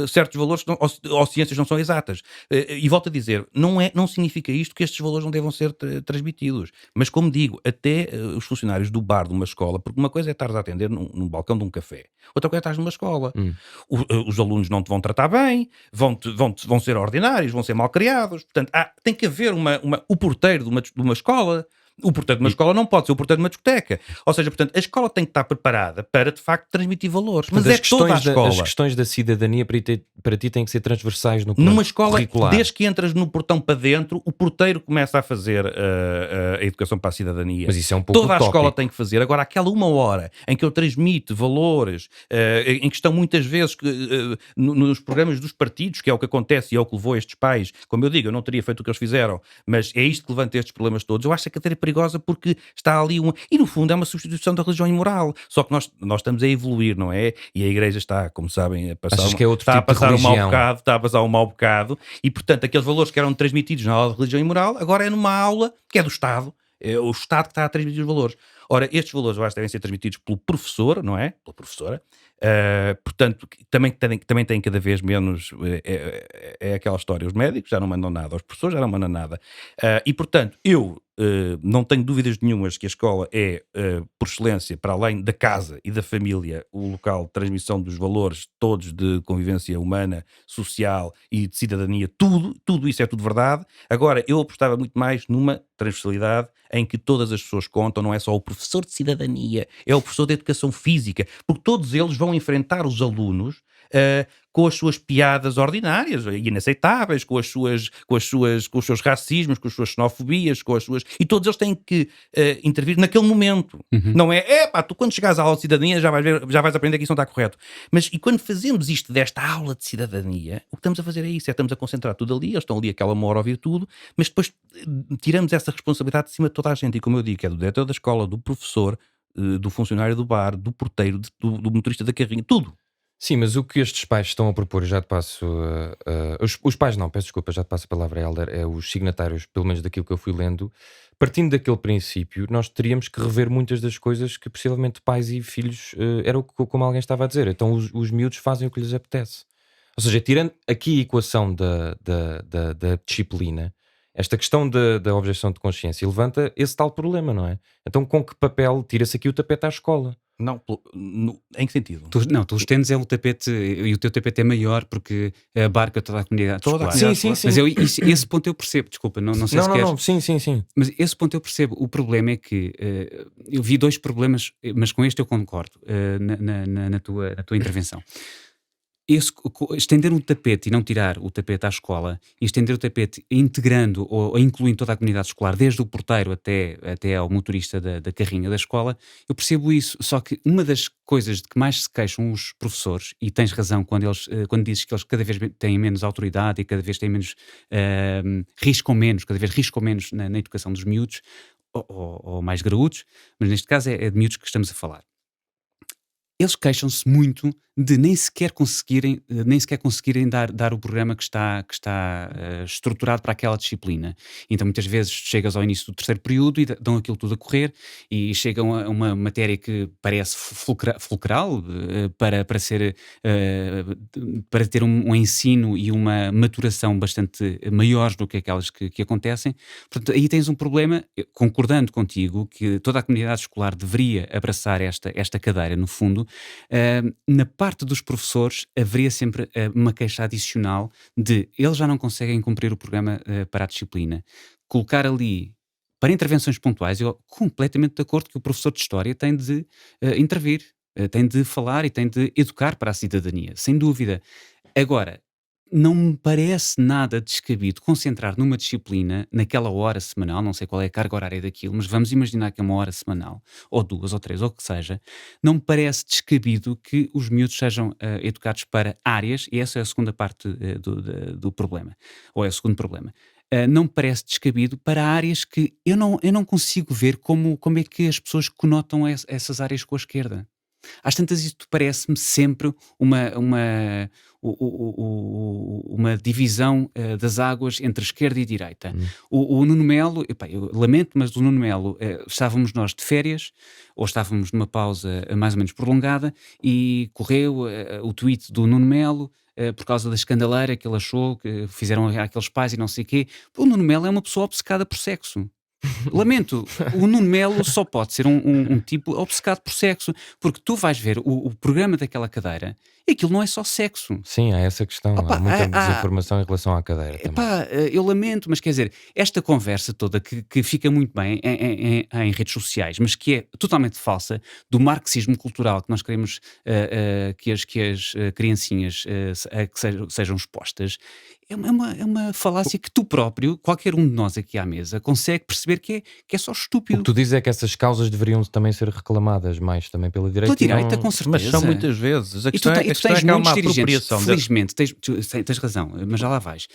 certos valores ou ciências não são exatas. E volto a dizer, não significa isto que estes valores não devam ser transmitidos. Mas, como digo, até os funcionários do bar de uma escola, porque uma coisa é estar a atender num balcão de um café, outra coisa é estar numa escola. Os alunos não te vão tratar bem, vão ser ordinários, vão ser mal criados. Portanto, tem que haver o porteiro de uma escola. O porteiro de uma escola não pode ser o porteiro de uma discoteca. Ou seja, portanto, a escola tem que estar preparada para, de facto, transmitir valores. Mas Portanto, toda a escola. As questões da cidadania para ti têm que ser transversais no plano Numa escola, curricular. desde que entras no portão para dentro, o porteiro começa a fazer a educação para a cidadania. Mas isso é um pouco Toda a utópico. escola tem que fazer. Agora, aquela 1 hora em que eu transmito valores, em que estão muitas vezes nos programas dos partidos, que é o que acontece e é o que levou estes pais, como eu digo, eu não teria feito o que eles fizeram, mas é isto que levanta estes problemas todos. Eu acho que a cadeira é perigosa porque está ali e no fundo é uma substituição da religião imoral. Só que nós estamos a evoluir, não é? E a Igreja está, como sabem, a passar, Achas que é outro está tipo a de passar um mau religião? bocado, está a passar um mau bocado, e portanto aqueles valores que eram transmitidos na aula de religião e moral, agora é numa aula que é do Estado, é o Estado que está a transmitir os valores. Ora, estes valores eu acho que devem ser transmitidos pelo professor, não é? Pela professora. Portanto, também têm cada vez menos, é aquela história, os médicos já não mandam nada, os professores já não mandam nada. E portanto, eu não tenho dúvidas nenhumas que a escola é, por excelência, para além da casa e da família, o local de transmissão dos valores todos de convivência humana, social e de cidadania, tudo isso é tudo verdade. Agora, eu apostava muito mais numa transversalidade em que todas as pessoas contam, não é só o professor de cidadania, é o professor de educação física, porque todos eles vão enfrentar os alunos com as suas piadas ordinárias e inaceitáveis, com os seus racismos, com as suas xenofobias, e todos eles têm que intervir naquele momento. Não é, tu quando chegares à aula de cidadania já vais aprender que isso não está correto. E quando fazemos isto desta aula de cidadania, o que estamos a fazer é isso, estamos a concentrar tudo ali, eles estão ali aquela 1 hora a ouvir tudo, mas depois tiramos essa responsabilidade de cima de toda a gente, e como eu digo, é do diretor da escola, do professor, do funcionário do bar, do porteiro, do motorista da carrinha, tudo. Sim, mas o que estes pais estão a propor, já te passo. Os pais não, peço desculpa, já te passo a palavra, Helder. É os signatários, pelo menos daquilo que eu fui lendo. Partindo daquele princípio, nós teríamos que rever muitas das coisas que possivelmente pais e filhos, era como alguém estava a dizer. Então os miúdos fazem o que lhes apetece. Ou seja, tirando aqui a equação da disciplina, esta questão da objeção de consciência levanta esse tal problema, não é? Então com que papel tira-se aqui o tapete à escola? Não, em que sentido? Tu estendes é o tapete e o teu tapete é maior porque abarca toda a comunidade escolar. Sim. Mas esse ponto eu percebo, desculpa, não sei se queres. Não, sim. Mas esse ponto eu percebo. O problema é que eu vi 2 problemas, mas com este eu concordo na tua intervenção. estender um tapete e não tirar o tapete à escola, e estender o tapete integrando ou incluindo toda a comunidade escolar, desde o porteiro até ao motorista da carrinha da escola, eu percebo isso. Só que uma das coisas de que mais se queixam os professores, e tens razão quando dizes que eles cada vez têm menos autoridade e cada vez têm menos, cada vez riscam menos na educação dos miúdos, ou mais graúdos, mas neste caso é de miúdos que estamos a falar. Eles queixam-se muito de nem sequer conseguirem dar o programa que está estruturado para aquela disciplina. Então, muitas vezes, chegas ao início do terceiro período e dão aquilo tudo a correr e chegam a uma matéria que parece fulcral para ter um ensino e uma maturação bastante maiores do que aquelas que acontecem. Portanto, aí tens um problema, concordando contigo, que toda a comunidade escolar deveria abraçar esta cadeira, no fundo. Na parte dos professores haveria sempre uma queixa adicional de eles já não conseguem cumprir o programa para a disciplina. Colocar ali para intervenções pontuais, eu completamente de acordo que o professor de História tem de intervir, tem de falar e tem de educar para a cidadania, sem dúvida. Agora, não me parece nada descabido concentrar numa disciplina, naquela hora semanal, não sei qual é a carga horária daquilo, mas vamos imaginar que é uma hora semanal, ou 2 ou 3, ou o que seja, não me parece descabido que os miúdos sejam educados para áreas, e essa é a segunda parte do problema, ou é o segundo problema. Não me parece descabido para áreas que eu não consigo ver como é que as pessoas conotam essas áreas com a esquerda. Às tantas, isto parece-me sempre uma divisão das águas entre esquerda e direita. O Nuno Melo, eu lamento, mas o Nuno Melo, estávamos nós de férias, ou estávamos numa pausa mais ou menos prolongada, e correu o tweet do Nuno Melo, por causa da escandaleira que ele achou, que fizeram aqueles pais e não sei o quê. O Nuno Melo é uma pessoa obcecada por sexo. Lamento, o Nuno Melo só pode ser um tipo obcecado por sexo, porque tu vais ver o programa daquela cadeira e aquilo não é só sexo. Sim, há essa questão. Opa, Há muita desinformação em relação à cadeira também. Eu lamento, mas quer dizer, esta conversa toda que fica muito bem em redes sociais, mas que é totalmente falsa, do marxismo cultural que nós queremos que as criancinhas sejam expostas, é uma falácia que tu próprio, qualquer um de nós aqui à mesa, consegue perceber que é só O que estúpido. tu dizes é que essas causas deveriam também ser reclamadas mais também pela direita. Pela e não- direita, com certeza. Mas são muitas vezes. A E tu questão é tens que há muitos uma dirigentes, apropriação. felizmente, tens razão, mas já lá vais.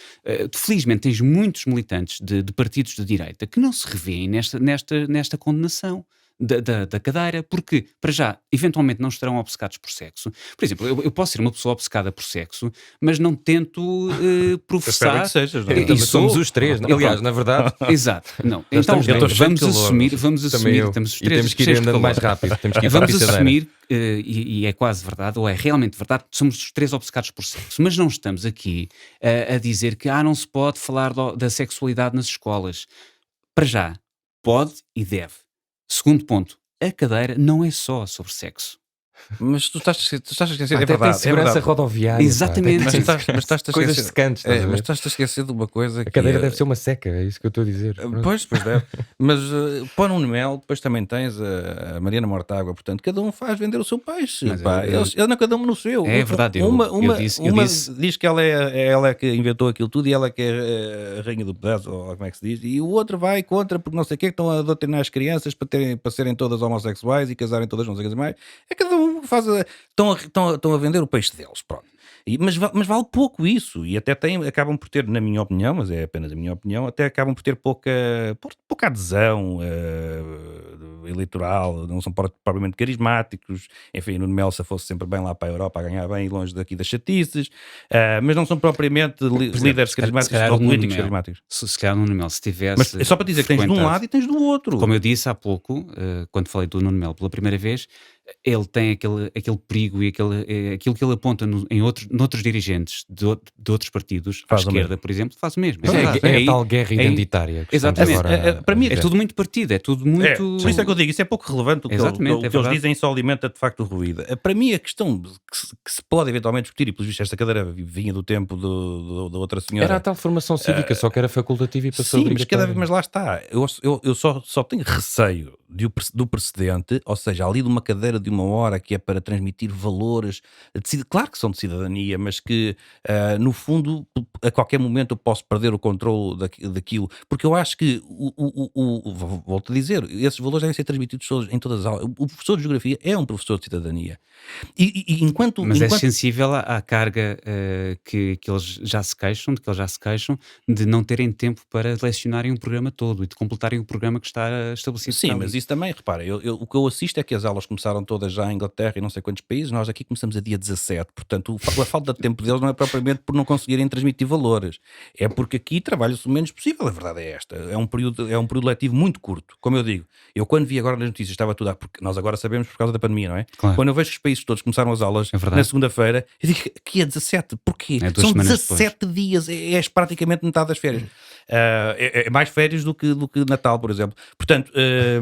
Felizmente tens muitos militantes de partidos de direita que não se revêem nesta condenação da cadeira, porque, para já, eventualmente não estarão obcecados por sexo. Por exemplo, eu posso ser uma pessoa obcecada por sexo, mas não tento Espero professar. que sejas, não é? E Também sou. somos os três. Pronto. Aliás, na verdade, Exato. Não. Nós Então, estamos bem. Eu estou vamos cheio de calor. assumir, eu. estamos os E três temos que ir cheios de andando calor. mais rápido. Temos que ir para a Vamos pisadeira. assumir, e é quase verdade, ou é realmente verdade, que somos os três obcecados por sexo, mas não estamos aqui a dizer que não se pode falar da sexualidade nas escolas. Para já, pode e deve. Segundo ponto, a cadeira não é só sobre sexo. Mas tu estás a esquecer, é Até tem verdade. É segurança verdade. rodoviária. pá. Exatamente. Mas estás a Coisas esquecer. secantes. estás a ver? Mas estás a esquecer de uma coisa A que cadeira é- deve ser uma seca, é isso que eu estou a dizer. Pronto. Pois deve. Mas para o Nuno Melo, depois também tens a Mariana Mortágua, portanto, cada um faz vender o seu peixe. Mas Pá. Eles andam cada um no seu. É verdade, eu disse- Diz que ela é que inventou aquilo tudo e ela é que é a rainha do pedaço, ou como é que se diz, e o outro vai contra porque não sei o que estão a doutrinar as crianças para serem todas homossexuais e casarem todas não sei o que mais. É cada um faz. Estão a vender o peixe deles, pronto. Mas vale pouco isso, e até acabam por ter, na minha opinião, mas é apenas a minha opinião, até acabam por ter pouca adesão eleitoral, não são propriamente carismáticos. Enfim, no Melo se fosse sempre bem lá para a Europa a ganhar bem, longe daqui das chatices, mas não são propriamente líderes carismáticos ou políticos carismáticos. Se calhar o Nuno Melo, se tivesse. Mas é só para dizer que tens de um frequentado- lado e tens do outro. Como eu disse há pouco, quando falei do Nuno Melo pela primeira vez, ele tem aquele perigo e aquilo que ele aponta noutros dirigentes de outros partidos, à Faz o esquerda, mesmo. por exemplo, faz o mesmo. É, verdade. é Aí- a tal guerra aí- identitária. que estamos Exatamente. agora Para mim a É ver. tudo muito partido, é tudo muito. Por isso é que eu digo, isso é pouco relevante o que, Exatamente, o que é eles verdade. dizem, só alimenta de facto o ruído. Para mim a questão que se pode eventualmente discutir, e pelos vistos esta cadeira vinha do tempo da outra senhora. Era a tal formação cívica, só que era facultativa e passou Sim, mas, obrigatória. mas lá está, eu só tenho receio do precedente, ou seja, ali de uma cadeira de 1 hora que é para transmitir valores, claro que são de cidadania, mas que no fundo a qualquer momento eu posso perder o controle daquilo, porque eu acho que, volto a dizer, esses valores devem ser transmitidos em todas as aulas. O professor de Geografia é um professor de cidadania. E Mas é sensível à carga que eles já se queixam, de não terem tempo para lecionarem um programa todo e de completarem o programa que está estabelecido. Sim, para mas ali. isso também, repara, o que eu assisto é que as aulas começaram todas já em Inglaterra e não sei quantos países, nós aqui começamos a dia 17, portanto a falta de tempo deles não é propriamente por não conseguirem transmitir valores, é porque aqui trabalha-se o menos possível, a verdade é esta, é um período letivo muito curto, como eu digo, eu quando vi agora nas notícias, estava tudo porque nós agora sabemos por causa da pandemia, não é? Claro. Quando eu vejo que os países todos começaram as aulas É verdade. na segunda-feira, eu digo que é 17, porquê? É 2 São semanas 17 dias, é praticamente metade das férias. É mais férias do que Natal, por exemplo. Portanto,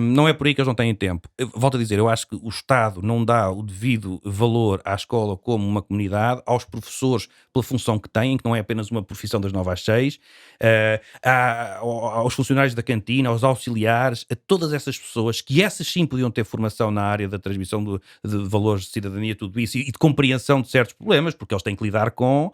não é por aí que eles não têm tempo. Volto a dizer, eu acho que o Estado não dá o devido valor à escola como uma comunidade, aos professores pela função que têm, que não é apenas uma profissão das 9 às 6, aos funcionários da cantina, aos auxiliares, a todas essas pessoas que essas sim podiam ter formação na área da transmissão de valores de cidadania, tudo isso, e de compreensão de certos problemas, porque eles têm que lidar com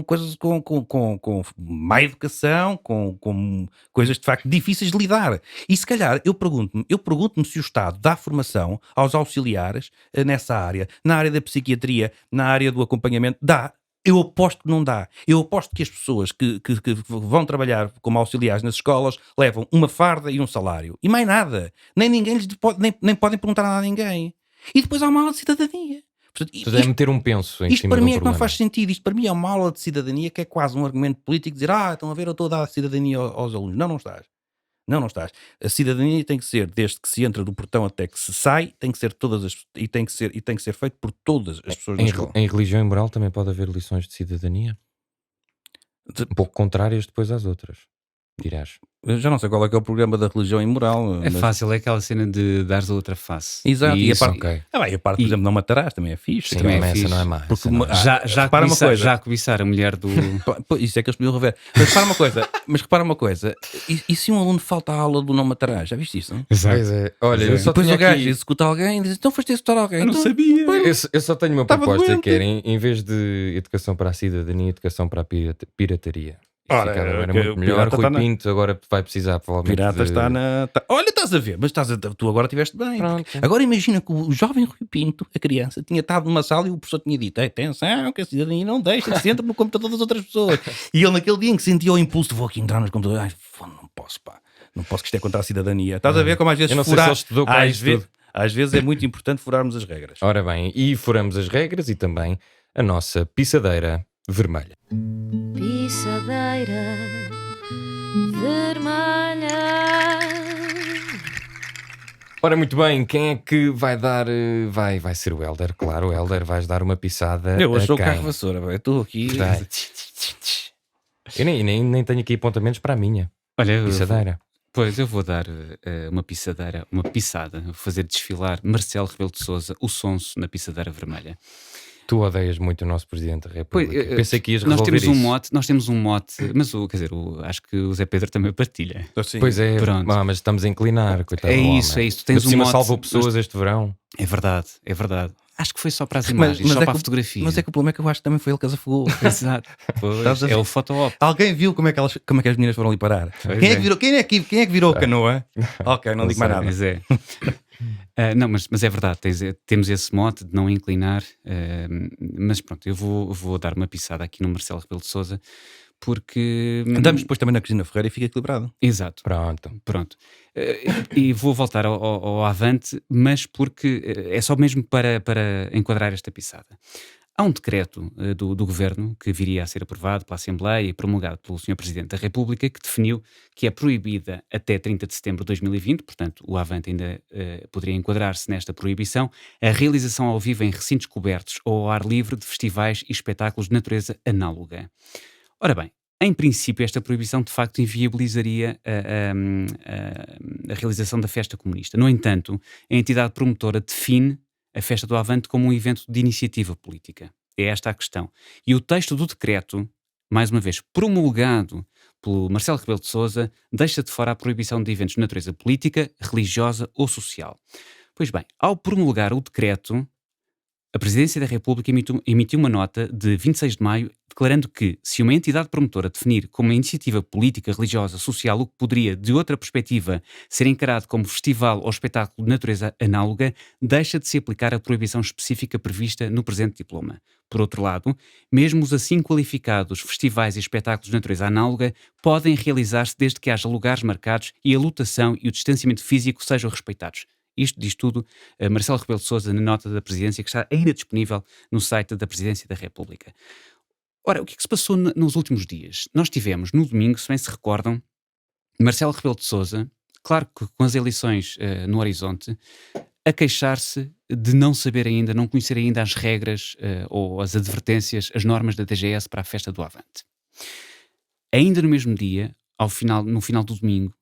coisas, com má educação, com coisas de facto difíceis de lidar. E se calhar eu pergunto-me se o Estado dá formação aos auxiliares nessa área, na área da psiquiatria, na área do acompanhamento, dá. Eu aposto que não dá. Eu aposto que as pessoas que vão trabalhar como auxiliares nas escolas levam uma farda e um salário. E mais nada. Nem ninguém lhes nem podem perguntar nada a ninguém. E depois há uma aula de cidadania. Portanto, é meter um penso em Isto cima para de um mim é que não problema. faz sentido. Isto para mim é uma aula de cidadania que é quase um argumento político, dizer, estão a ver, eu estou a dar cidadania aos alunos. Não estás. Não estás. A cidadania tem que ser, desde que se entra do portão até que se sai, tem que ser e tem que ser feito por todas as pessoas da escola. Em religião e moral também pode haver lições de cidadania, um pouco contrárias depois às outras, dirás. Eu já não sei qual é que é o programa da religião e moral. É fácil, é aquela cena de dares a outra face. Exato, e a isso, parte, ok. a parte, por exemplo, não matarás também é fixe. Sim, também é mas essa fixe. não é má. Porque essa não é má. já repara uma coisa. Já cobiçar a mulher do... Isso é que eles podiam rever. Mas repara uma coisa. E se um aluno falta à aula do não matarás? Já viste isso? Não? Pois é. Olha, eu só Depois tenho o gajo aqui... executa alguém e diz, então foste executar alguém. Eu não Então, sabia. Eu só tenho uma Estava proposta doente. que era, em vez de educação para a cidadania, educação para a pirataria. Ora, Era ok, muito o melhor. pirata Rui está na- Pinto agora vai precisar provavelmente Pirata de... está na... Olha, estás a ver, mas tu agora estiveste bem. Pronto. Agora imagina que o jovem Rui Pinto, a criança, tinha estado numa sala e o professor tinha dito, atenção, que a cidadania não deixa, senta no computador das outras pessoas. E ele naquele dia em que sentia o impulso de vou aqui entrar nos computadores, não posso, pá, não posso, que isto é contra a cidadania. Estás a ver como às vezes Eu não sei se ele estudou cá isto tudo. às vezes é muito importante furarmos as regras. Ora bem, e furamos as regras e também a nossa pissadeira vermelha. Pissadeira vermelha. Ora, muito bem, quem é que vai dar... Vai ser o Hélder, claro, o Hélder vais dar uma pissada Eu hoje a sou o quem? carro vassoura, eu estou aqui... Vai. Eu nem tenho aqui apontamentos para a minha Olha, pissadeira. pois eu vou dar uma pissadeira, uma pissada, vou fazer desfilar Marcelo Rebelo de Sousa, o sonso na pissadeira vermelha. Tu odeias muito o nosso Presidente da Pois, República. Pensei que ias nós resolver temos isso. nós temos um mote, mas acho que o Zé Pedro também partilha. Assim, Pois é, Pronto. mas estamos a inclinar, coitado É do homem. isso, é isso. Tu Ainda tens por cima mote, salvou pessoas este verão. É verdade. Acho que foi só para as Mas- imagens, mas só é para a que- fotografia. Mas é que o problema é que eu acho que também foi ele que as afogou. Exato. Pois, Estás a ver? é o photo-op. Alguém viu como é que as meninas foram ali parar? Pois Quem é é. que virou, quem é que virou a canoa? Ok, não digo mais nada. Mas é. Não, mas é verdade, temos esse mote de não inclinar, mas pronto, eu vou dar uma pisada aqui no Marcelo Rebelo de Sousa, porque... Andamos depois também na Cristina Ferreira e fica equilibrado. Exato, Pronto. E vou voltar ao avante, mas porque é só mesmo para enquadrar esta pisada. Há um decreto do Governo que viria a ser aprovado pela Assembleia e promulgado pelo Sr. Presidente da República, que definiu que é proibida até 30 de setembro de 2020, portanto o avante ainda poderia enquadrar-se nesta proibição, a realização ao vivo em recintos cobertos ou ao ar livre de festivais e espetáculos de natureza análoga. Ora bem, em princípio esta proibição de facto inviabilizaria a realização da festa comunista. No entanto, a entidade promotora define a Festa do Avante como um evento de iniciativa política. É esta a questão. E o texto do decreto, mais uma vez, promulgado pelo Marcelo Rebelo de Sousa, deixa de fora a proibição de eventos de natureza política, religiosa ou social. Pois bem, ao promulgar o decreto, a Presidência da República emitiu uma nota de 26 de maio declarando que, se uma entidade promotora definir como uma iniciativa política, religiosa, social o que poderia, de outra perspectiva, ser encarado como festival ou espetáculo de natureza análoga, deixa de se aplicar a proibição específica prevista no presente diploma. Por outro lado, mesmo os assim qualificados festivais e espetáculos de natureza análoga podem realizar-se desde que haja lugares marcados e a lotação e o distanciamento físico sejam respeitados. Isto diz tudo Marcelo Rebelo de Sousa na nota da Presidência, que está ainda disponível no site da Presidência da República. Ora, o que é que se passou nos últimos dias? Nós tivemos, no domingo, se bem se recordam, Marcelo Rebelo de Sousa, claro que com as eleições no horizonte, a queixar-se de não saber ainda, não conhecer ainda as regras ou as advertências, as normas da DGS para a festa do Avante. Ainda no mesmo dia, no final do domingo,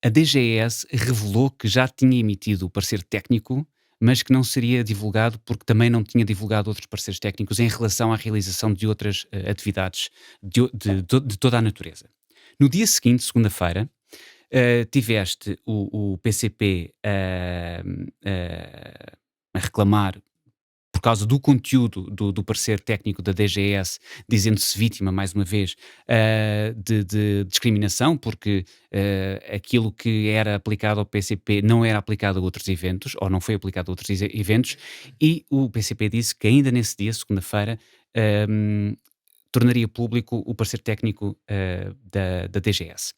a DGS revelou que já tinha emitido o parecer técnico, mas que não seria divulgado porque também não tinha divulgado outros pareceres técnicos em relação à realização de outras atividades de toda a natureza. No dia seguinte, segunda-feira, tiveste o PCP a reclamar por causa do conteúdo do parecer técnico da DGS, dizendo-se vítima, mais uma vez, de discriminação, porque aquilo que era aplicado ao PCP não era aplicado a outros eventos, ou não foi aplicado a outros eventos, e o PCP disse que ainda nesse dia, segunda-feira, tornaria público o parecer técnico da DGS.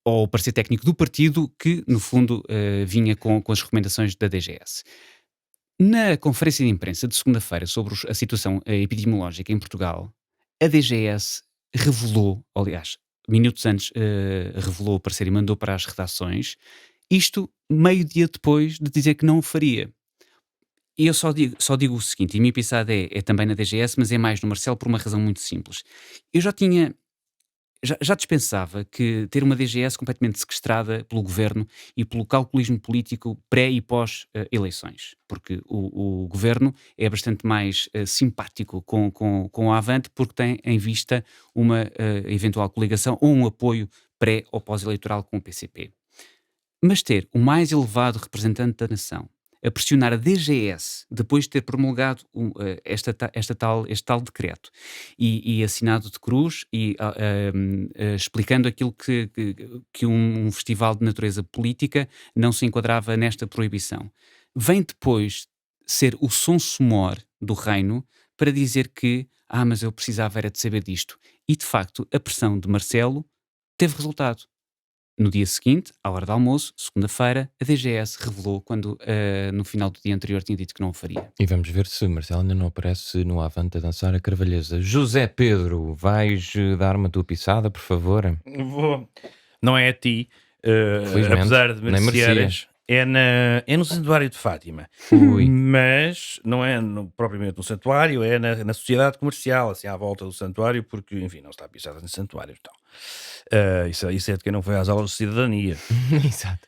Ou o parecer técnico do partido, que, no fundo, vinha com as recomendações da DGS. Na conferência de imprensa de segunda-feira sobre a situação epidemiológica em Portugal, a DGS revelou, aliás, minutos antes revelou o parecer e mandou para as redações, isto meio dia depois de dizer que não o faria. E eu só digo o seguinte, e a minha pisada é também na DGS, mas é mais no Marcelo por uma razão muito simples. Eu já dispensava que ter uma DGS completamente sequestrada pelo governo e pelo calculismo político pré e pós-eleições, porque o governo é bastante mais simpático com o Avante porque tem em vista uma eventual coligação ou um apoio pré ou pós-eleitoral com o PCP. Mas ter o mais elevado representante da nação a pressionar a DGS depois de ter promulgado este tal decreto e assinado de cruz e explicando aquilo que um festival de natureza política não se enquadrava nesta proibição. Vem depois ser o sonso-mor do reino para dizer que mas eu precisava era de saber disto. E de facto a pressão de Marcelo teve resultado. No dia seguinte, à hora do almoço, segunda-feira, a DGS revelou quando no final do dia anterior tinha dito que não o faria. E vamos ver se Marcelo ainda não aparece no Avante a dançar a Carvalheza. José Pedro, vais dar-me a tua pisada, por favor? Vou. Não é a ti, Felizmente, apesar de nem mereceres. É no Santuário de Fátima. Ui. Mas não é propriamente no santuário, é na sociedade comercial, assim à volta do santuário, porque, enfim, não está pisada no santuário. Então. Isso é de quem não foi às aulas de cidadania. Exato.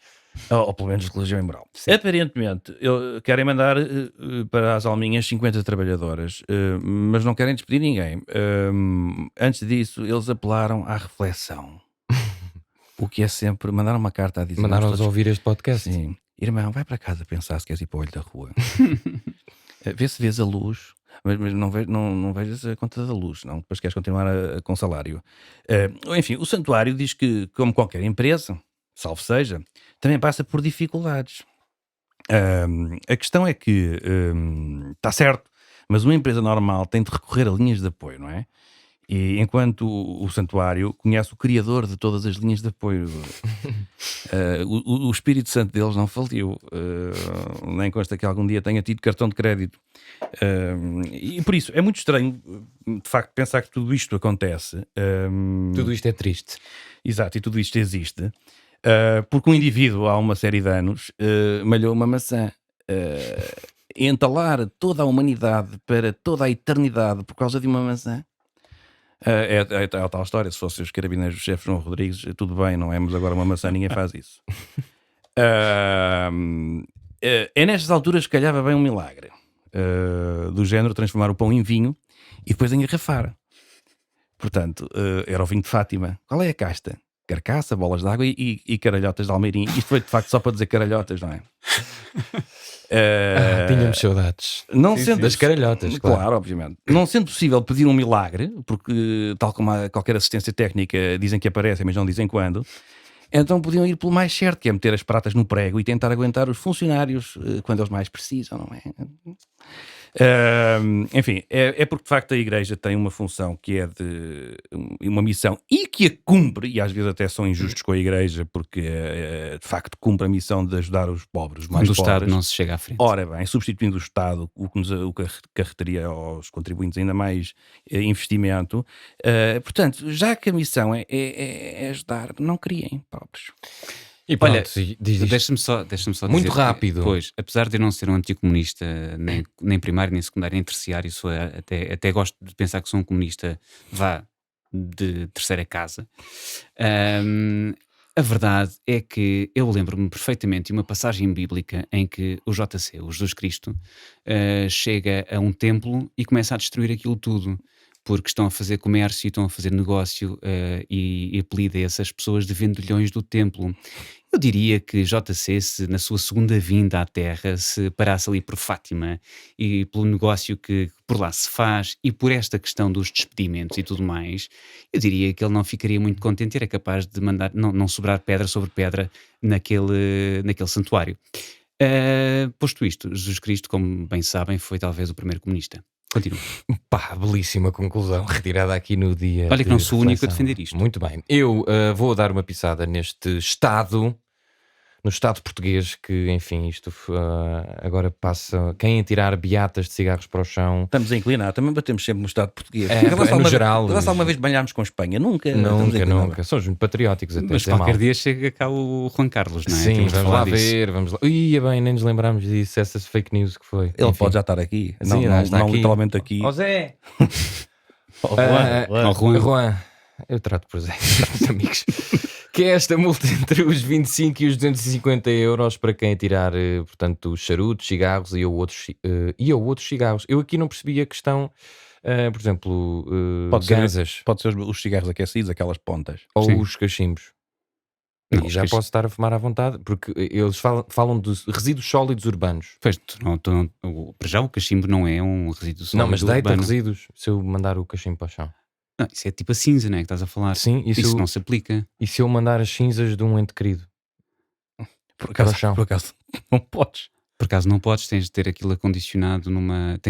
Ou pelo menos de religião e moral. Sim. Aparentemente, querem mandar para as alminhas 50 trabalhadoras, mas não querem despedir ninguém. Antes disso, eles apelaram à reflexão. O que é sempre mandar uma carta a dizer... Mandaram-nos ouvir este podcast. Sim. Irmão, vai para casa pensar se queres ir para o olho da rua. Vê se vês a luz, mas não vejas a conta da luz, não, depois queres continuar com salário. Enfim, o santuário diz que, como qualquer empresa, salvo seja, também passa por dificuldades. A questão é que está certo, mas uma empresa normal tem de recorrer a linhas de apoio, não é? E enquanto o santuário conhece o criador de todas as linhas de apoio, o Espírito Santo deles não faliu, nem consta que algum dia tenha tido cartão de crédito. E por isso é muito estranho, de facto, pensar que tudo isto acontece. Tudo isto é triste. Exato, e tudo isto existe, porque um indivíduo há uma série de anos malhou uma maçã. Entalar toda a humanidade para toda a eternidade por causa de uma maçã. É a tal história, se fossem os carabineiros do chefe João Rodrigues, tudo bem, não é? Mas agora uma maçã ninguém faz isso. É nestas alturas que calhava bem um milagre do género transformar o pão em vinho e depois engarrafar. Portanto, era o vinho de Fátima. Qual é a casta? Carcaça, bolas de água e caralhotas de Almeirim. Isto foi de facto só para dizer caralhotas, não é? Tínhamos saudades. Não sendo das caralhotas, claro. Obviamente. Não sendo possível pedir um milagre, porque tal como qualquer assistência técnica dizem que aparecem, mas não dizem quando, então podiam ir pelo mais certo, que é meter as pratas no prego e tentar aguentar os funcionários quando eles mais precisam, não é? Enfim, é porque de facto a Igreja tem uma função que é de uma missão e que a cumpre, e às vezes até são injustos com a Igreja porque de facto cumpre a missão de ajudar os pobres, os mais Quando o pobres. Estado não se chega à frente. Ora bem, substituindo o Estado, o que acarretaria aos contribuintes ainda mais investimento. Portanto, já que a missão é ajudar, não criem pobres. E pronto, Olha, diz isto. Deixa-me só Muito dizer rápido. Pois, apesar de eu não ser um anticomunista, nem primário, nem secundário, nem terciário, até gosto de pensar que sou um comunista, de terceira casa. A verdade é que eu lembro-me perfeitamente de uma passagem bíblica em que o JC, o Jesus Cristo, chega a um templo e começa a destruir aquilo tudo, porque estão a fazer comércio e estão a fazer negócio e apelida essas pessoas de vendilhões do templo. Eu diria que JC, se na sua segunda vinda à Terra, se parasse ali por Fátima e pelo negócio que por lá se faz e por esta questão dos despedimentos e tudo mais, eu diria que ele não ficaria muito contente, era capaz de mandar, não sobrar pedra sobre pedra naquele santuário. Posto isto, Jesus Cristo, como bem sabem, foi talvez o primeiro comunista. Continua. Pá, belíssima conclusão retirada aqui no dia. Olha que não sou o único a reflexão. defender isto. Muito bem. Eu vou dar uma pisada neste Estado, no Estado português, que enfim, isto agora passa. Quem tirar beatas de cigarros para o chão. Estamos a inclinar, também batemos sempre no Estado português. No geral. Já alguma vez banhámos com a Espanha? Nunca. Nunca. Somos muito patrióticos até. Mas qualquer dia chega cá o Juan Carlos, não é? Sim, Temos de vamos falar lá disso. ver. Vamos lá. Ia bem, nem nos lembramos disso, essas fake news que foi. Ele Enfim. pode já estar aqui. Sim, não está aqui. literalmente aqui. Ó Zé! Ó, Juan. Juan, eu trato por Zé, somos amigos. Que é esta multa entre os 25 e os 250 euros para quem tirar, portanto, charutos, cigarros e ou outros cigarros. Eu aqui não percebi a questão, por exemplo, ganzas Pode ser os cigarros aquecidos, aquelas pontas. ou Sim. os cachimbos. Não, E já posso estar a fumar à vontade, porque eles falam de resíduos sólidos urbanos. Pois, para já o cachimbo não é um resíduo sólido Não, mas deita urbano. resíduos se eu mandar o cachimbo para o chão. Não, isso é tipo a cinza, não é que estás a falar? Sim, Isso não se aplica. e se eu mandar as cinzas de um ente querido? Por Para o chão. acaso não podes. Por acaso não podes, tens de ter aquilo acondicionado numa...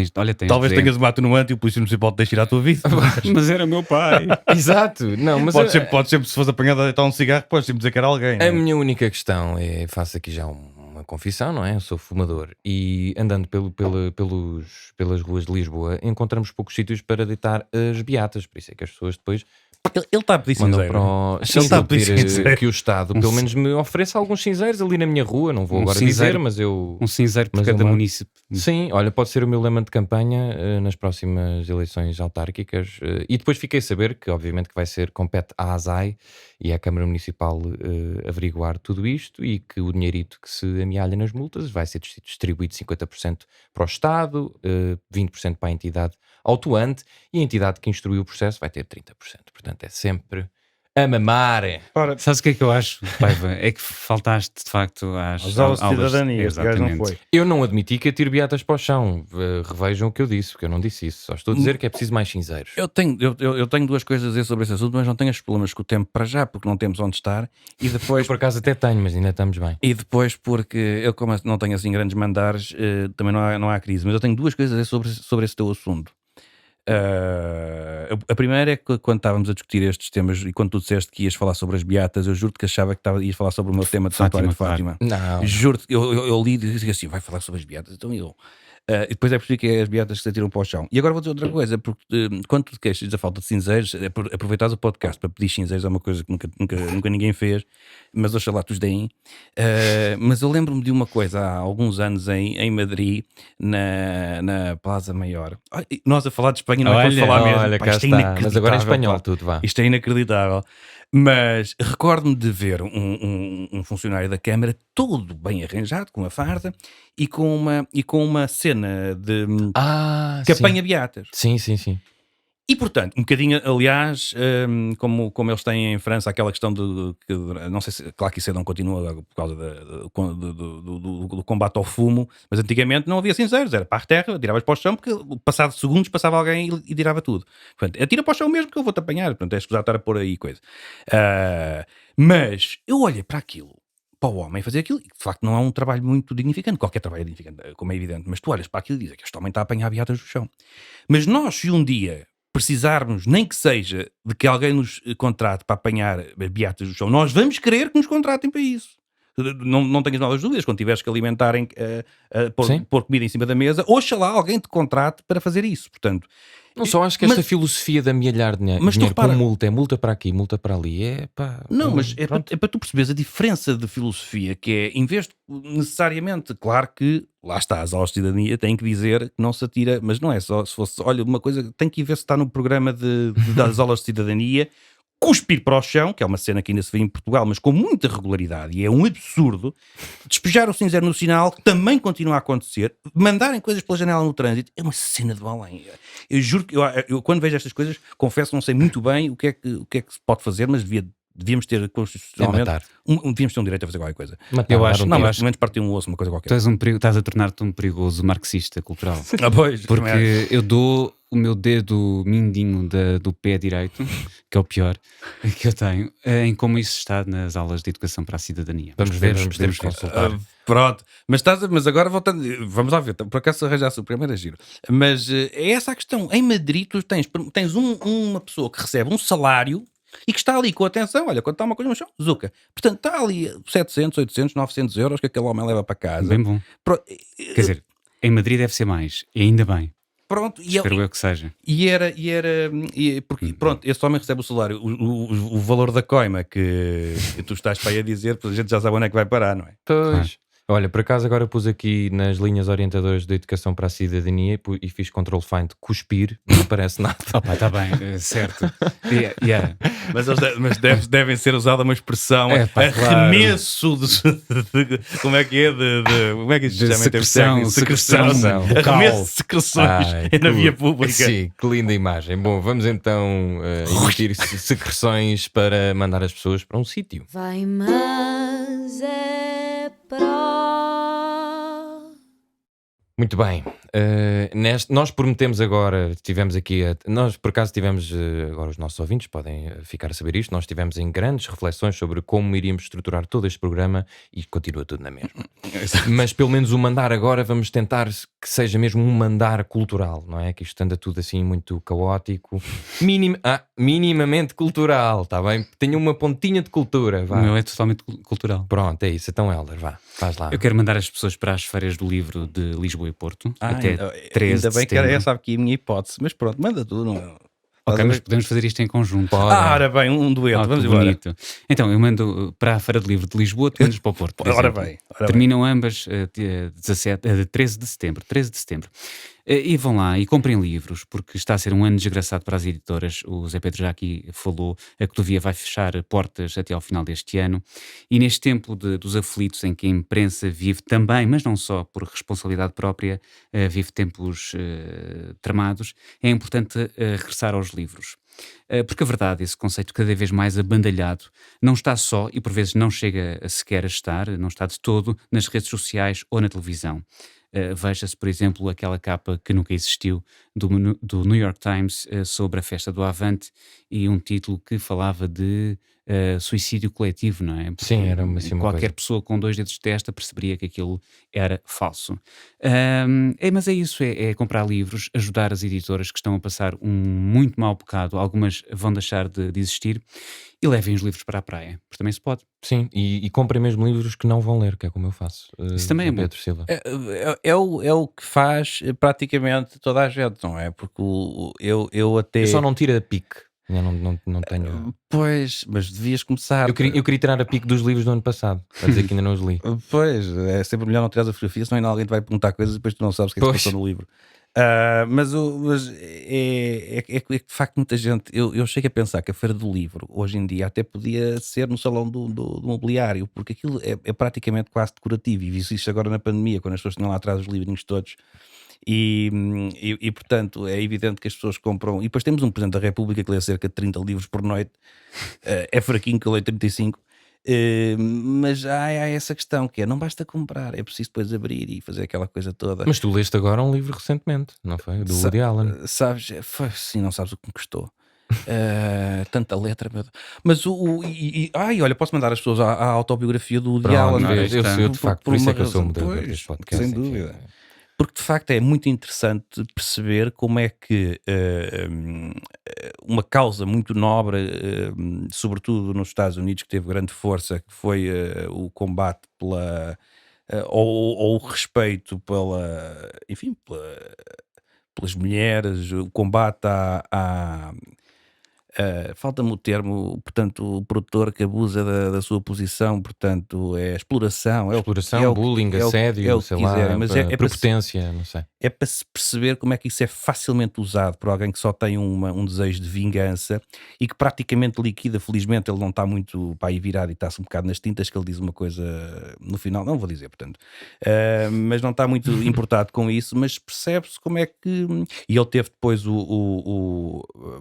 Talvez tenhas uma atenuante e o polícia municipal te deixe ir à tua vida. Mas era meu pai. Exato, não, mas Pode sempre, se fores apanhado a deitar um cigarro, podes sempre dizer que era alguém. a minha única questão é, faço aqui já uma confissão, não é? Eu sou fumador e andando pelas ruas de Lisboa encontramos poucos sítios para deitar as beatas, por isso é que as pessoas depois Ele está a pedir mandam cinzeiro. para o... Ele Sim, está a vou pedir pedir, cinzeiro. que o Estado pelo menos me ofereça alguns cinzeiros ali na minha rua, não vou Um agora cinzeiro. dizer, mas eu... Um cinzeiro por Mas cada uma- município. Sim, olha, pode ser o meu lema de campanha nas próximas eleições autárquicas. E depois fiquei a saber que, obviamente, que vai ser, compete à ASAI e à Câmara Municipal averiguar tudo isto e que o dinheirito que se amealha nas multas vai ser distribuído 50% para o Estado, 20% para a entidade autuante e a entidade que instruiu o processo vai ter 30%. Portanto, é sempre a mamar. Sabes o que é que eu acho, Paiva? É que faltaste de facto às aulas de aulas. cidadania. Este gajo não Exatamente. foi. Eu não admiti que atiro beatas para o chão. Revejam o que eu disse, porque eu não disse isso. Só estou a dizer que é preciso mais cinzeiros. Eu tenho duas coisas a dizer sobre esse assunto, mas não tenho os problemas com o tempo para já, porque não temos onde estar. E depois, Por acaso até tenho, mas ainda estamos bem. porque eu, como não tenho assim grandes mandares, também não há crise. Mas eu tenho duas coisas a dizer sobre esse teu assunto. A primeira é que quando estávamos a discutir estes temas e quando tu disseste que ias falar sobre as beatas, eu juro-te que achava que ias falar sobre o meu tema de Santuário de Fátima, Fátima. Não. Juro-te, eu li e disse assim: vai falar sobre as beatas, então eu. E depois é preciso que é as beatas que se atiram para o chão. E agora vou dizer outra coisa, porque quando tu te queixas da falta de cinzeiros, aproveitares o podcast para pedir cinzeiros é uma coisa que nunca ninguém fez, mas oxalá tu os deem. Mas eu lembro-me de uma coisa há alguns anos em Madrid, na Plaza Maior. Nós a falar de Espanha não é para falar mesmo. Olha, Pá, cá isto é está. Mas agora em inacreditável, espanhol pá. tudo, vá. Isto é inacreditável. Mas recordo-me de ver um funcionário da Câmara todo bem arranjado, com uma farda e com uma cena de Ah, que apanha beatas. sim. E portanto, um bocadinho, aliás, como eles têm em França aquela questão que não sei se, claro que isso não continua por causa do combate ao fumo, mas antigamente não havia cinzeiros, era para a terra, tiravas para o chão, porque passado segundos passava alguém e tirava tudo. Portanto, atira para o chão mesmo que eu vou-te apanhar, portanto é escusado estar a pôr aí coisa. Mas eu olhei para aquilo, para o homem fazer aquilo, e de facto não é um trabalho muito dignificante, qualquer trabalho é dignificante, como é evidente, mas tu olhas para aquilo e dizes que este homem está a apanhar beatas do chão. Mas nós, se um dia precisarmos, nem que seja, de que alguém nos contrate para apanhar beatas do chão, nós vamos querer que nos contratem para isso. Não tenhas novas dúvidas, quando tiveres que alimentarem, pôr comida em cima da mesa, oxalá alguém te contrate para fazer isso. Portanto, Não só acho que esta filosofia de amealhar dinheiro com multa, é multa para aqui, multa para ali, Não, mas é para tu perceberes a diferença de filosofia, que é, em vez de necessariamente, claro que, lá está, as aulas de cidadania têm que dizer que não se atira, mas não é só, se fosse, olha, uma coisa, tem que ir ver se está no programa das aulas de cidadania, cuspir para o chão, que é uma cena que ainda se vê em Portugal, mas com muita regularidade, e é um absurdo, despejar o cinzeiro no sinal, que também continua a acontecer, mandarem coisas pela janela no trânsito, é uma cena de além. Eu juro que eu quando vejo estas coisas, confesso, não sei muito bem o que é que se pode fazer, mas devíamos ter constitucionalmente, devíamos ter um direito a fazer qualquer coisa. Eu acho, não, mas pelo menos partir um osso, uma coisa qualquer. Estás a tornar-te um perigoso marxista cultural. Pois, porque eu dou o meu dedo mindinho do pé direito, que é o pior que eu tenho, em como isso está nas aulas de educação para a cidadania. Vamos ver. consultar. Pronto, mas agora voltando, vamos lá ver, por acaso arranjasse o primeiro giro, mas é essa a questão. Em Madrid tu tens uma pessoa que recebe um salário e que está ali com atenção, olha, quando está uma coisa no chão, zuca. Portanto, está ali 700, 800, 900 euros que aquele homem leva para casa. Bem bom. Quer dizer, em Madrid deve ser mais, e ainda bem. Pronto, Espero eu que seja. Porque, pronto, esse homem recebe o salário, o valor da coima que tu estás para aí a dizer, a gente já sabe onde é que vai parar, não é? Pois. Olha, por acaso agora pus aqui nas linhas orientadoras da educação para a cidadania e fiz Ctrl Find cuspir, não aparece nada. Opa, está bem, certo. Yeah. Mas devem ser usada uma expressão arremesso de como é que é? Como é que isto se chama? Secreção. Arremesso de secreções na via pública. Sim, que linda imagem. Bom, vamos então emitir secreções para mandar as pessoas para um sítio. Vai, mas é para... Muito bem, nós prometemos agora, tivemos aqui, nós por acaso tivemos, agora os nossos ouvintes podem ficar a saber isto, nós tivemos em grandes reflexões sobre como iríamos estruturar todo este programa e continua tudo na mesma. Mas pelo menos o mandar agora vamos tentar que seja mesmo um mandar cultural, não é? Que isto anda tudo assim muito caótico, minimamente cultural, está bem? Tenha uma pontinha de cultura, vá. O meu é totalmente cultural. Pronto, é isso, então Helder, vá, faz lá. Eu quero mandar as pessoas para as feiras do livro de Lisboa e Porto, até 13 ainda de bem que setembro. essa aqui é a minha hipótese, mas pronto, manda tudo. Não... Ok, mas podemos fazer isto em conjunto. Ora bem, um dueto, vamos embora. Bonito. Então, eu mando para a Feira do Livro de Lisboa, tu mandas para o Porto, por Ora exemplo. bem. Terminam ambas 13 de setembro. E vão lá e comprem livros, porque está a ser um ano desgraçado para as editoras. O Zé Pedro já aqui falou, a Cotovia vai fechar portas até ao final deste ano. E neste tempo dos aflitos em que a imprensa vive também, mas não só por responsabilidade própria, vive tempos tramados, é importante regressar aos livros. Porque a verdade, esse conceito cada vez mais abandalhado, não está só, e por vezes não chega sequer a estar, não está de todo, nas redes sociais ou na televisão. Veja-se, por exemplo, aquela capa que nunca existiu do New York Times sobre a festa do Avante e um título que falava de suicídio coletivo, não é? Porque sim, era assim uma qualquer coisa. pessoa com 2 dedos de testa perceberia que aquilo era falso. Mas é isso, é comprar livros, ajudar as editoras que estão a passar um muito mau bocado, algumas vão deixar de existir, e levem os livros para a praia, porque também se pode. Sim, e comprem mesmo livros que não vão ler, que é como eu faço. Isso também é bom. Pedro Silva. É o que faz praticamente toda a gente, não é? Porque eu até... Eu só não tiro a pique. Eu não tenho... Pois, mas devias começar... Eu queria tirar a pique dos livros do ano passado, para dizer que ainda não os li. Pois, é sempre melhor não tirar a fotografia, senão ainda alguém te vai perguntar coisas e depois tu não sabes o que é que se passou no livro. Mas é que de facto muita gente, eu chego a pensar que a Feira do Livro hoje em dia até podia ser no salão do mobiliário, porque aquilo é praticamente quase decorativo, e vi isso agora na pandemia, quando as pessoas tinham lá atrás os livrinhos todos. E, portanto é evidente que as pessoas compram. E depois temos um Presidente da República que lê cerca de 30 livros por noite. É fraquinho que eu leio 35. Mas há essa questão que é, não basta comprar, é preciso depois abrir e fazer aquela coisa toda. Mas tu leste agora um livro recentemente, não foi? Do Woody Allen. Sabes, sim, não sabes o que me custou. Tanta letra, meu Deus. Mas olha, posso mandar as pessoas à autobiografia do Woody Pronto, Allen. eu de facto, por isso é que eu sou uma moderador razão. deste podcast. Sem dúvida. Porque de facto é muito interessante perceber como é que uma causa muito nobre, sobretudo nos Estados Unidos, que teve grande força, que foi o combate ou o respeito pelas mulheres, o combate falta-me o termo, portanto, o produtor que abusa da sua posição, portanto, é exploração. Exploração, bullying, assédio, sei lá, mas prepotência, não sei. É para se perceber como é que isso é facilmente usado por alguém que só tem um desejo de vingança e que praticamente liquida. Felizmente ele não está muito para aí virado e está-se um bocado nas tintas, que ele diz uma coisa no final, não vou dizer, portanto, mas não está muito importado com isso, mas percebe-se como é que... E ele teve depois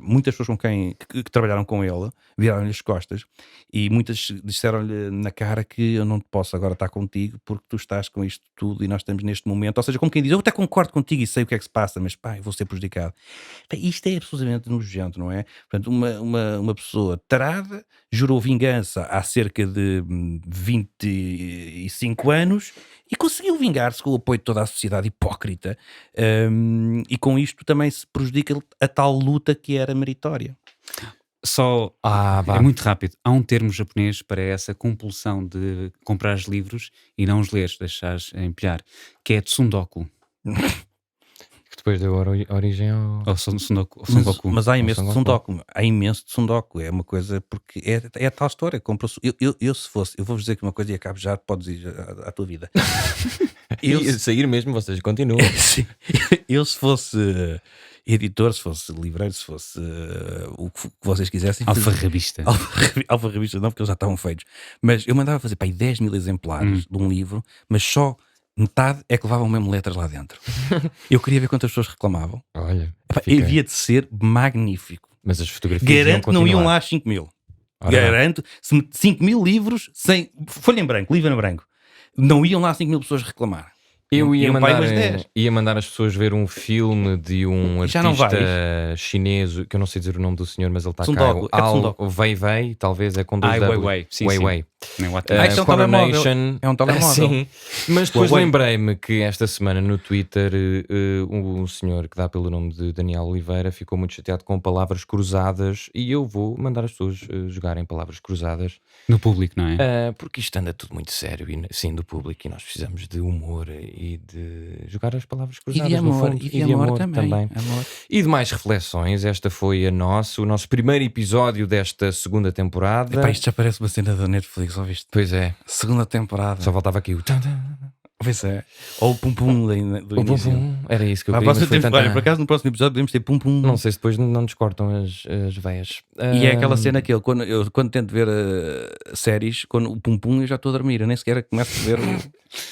muitas pessoas com quem que trabalharam com ele, viraram-lhe as costas e muitas disseram-lhe na cara que eu não posso agora estar contigo porque tu estás com isto tudo e nós estamos neste momento. Ou seja, como quem diz, eu até concordo contigo e sei o que é que se passa, mas pá, eu vou ser prejudicado. Isto é absolutamente nojento, não é? Portanto, uma pessoa tarada jurou vingança há cerca de 25 anos e conseguiu vingar-se com o apoio de toda a sociedade hipócrita, e com isto também se prejudica a tal luta que era meritória. Só é muito rápido. Há um termo japonês para essa compulsão de comprar livros e não os ler, deixares empilhar, que é tsundoku. Que depois deu origem ao Sundoku. Mas há imenso de Sundoku. Há imenso de Sundoku. É uma coisa, porque é a tal história. Eu se fosse, eu vou-vos dizer que uma coisa e acabo já, podes ir à tua vida. Sair mesmo, vocês continuam. Sim. Eu se fosse editor, se fosse livreiro, se fosse o que vocês quisessem. Alfarrabista. Alfarrabista não, porque eles já estavam feitos. Mas eu mandava fazer 10 mil exemplares de um livro, mas só metade é que levavam mesmo letras lá dentro. Eu queria ver quantas pessoas reclamavam. Olha, havia de ser magnífico. Mas as fotografias garanto que não iam lá 5 mil. Garanto, 5 mil livros sem folha em branco, livro em branco. Não iam lá 5 mil pessoas reclamar. Eu ia mandar as pessoas ver um filme de um artista chinês, que eu não sei dizer o nome do senhor, mas ele está cá. Wei, talvez, é com dois Wei. É um telemóvel. Sim, mas depois lembrei-me que esta semana no Twitter um senhor que dá pelo nome de Daniel Oliveira ficou muito chateado com palavras cruzadas e eu vou mandar as pessoas jogarem palavras cruzadas. No público, não é? Porque isto anda tudo muito sério, sim, do público, e nós precisamos de humor e de jogar as palavras cruzadas, e de amor, no fundo, e de amor também. Amor. E de mais reflexões. Esta foi o nosso primeiro episódio desta segunda temporada. Epá, isto já parece uma cena da Netflix, ouviste? Pois é. Segunda temporada. Só faltava aqui o... Pois é. Ou o pum-pum do início. Pum-pum. Era isso que eu queria. Olha, por acaso no próximo episódio podemos ter pum-pum. Não sei se depois não nos cortam as veias. E é aquela cena que eu quando tento ver séries, quando o pum-pum eu já estou a dormir. Eu nem sequer começo a ver.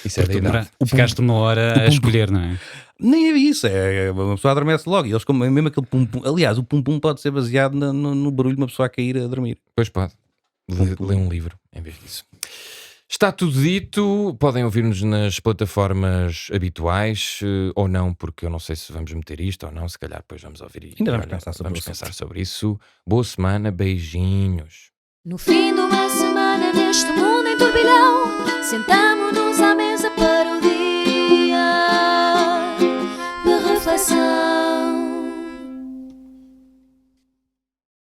Isso é da idade. Ficaste uma hora a escolher, não é? Nem é isso. Uma pessoa adormece logo. E eles comem mesmo aquele pum-pum. Aliás, o pum-pum pode ser baseado no barulho de uma pessoa a cair a dormir. Pois pode. Lê um livro em vez disso. Está tudo dito, podem ouvir-nos nas plataformas habituais ou não, porque eu não sei se vamos meter isto ou não, se calhar depois vamos ouvir Ainda vamos pensar sobre isso. Boa semana, beijinhos. No fim de uma semana neste mundo em turbilhão, sentamo-nos à mesa para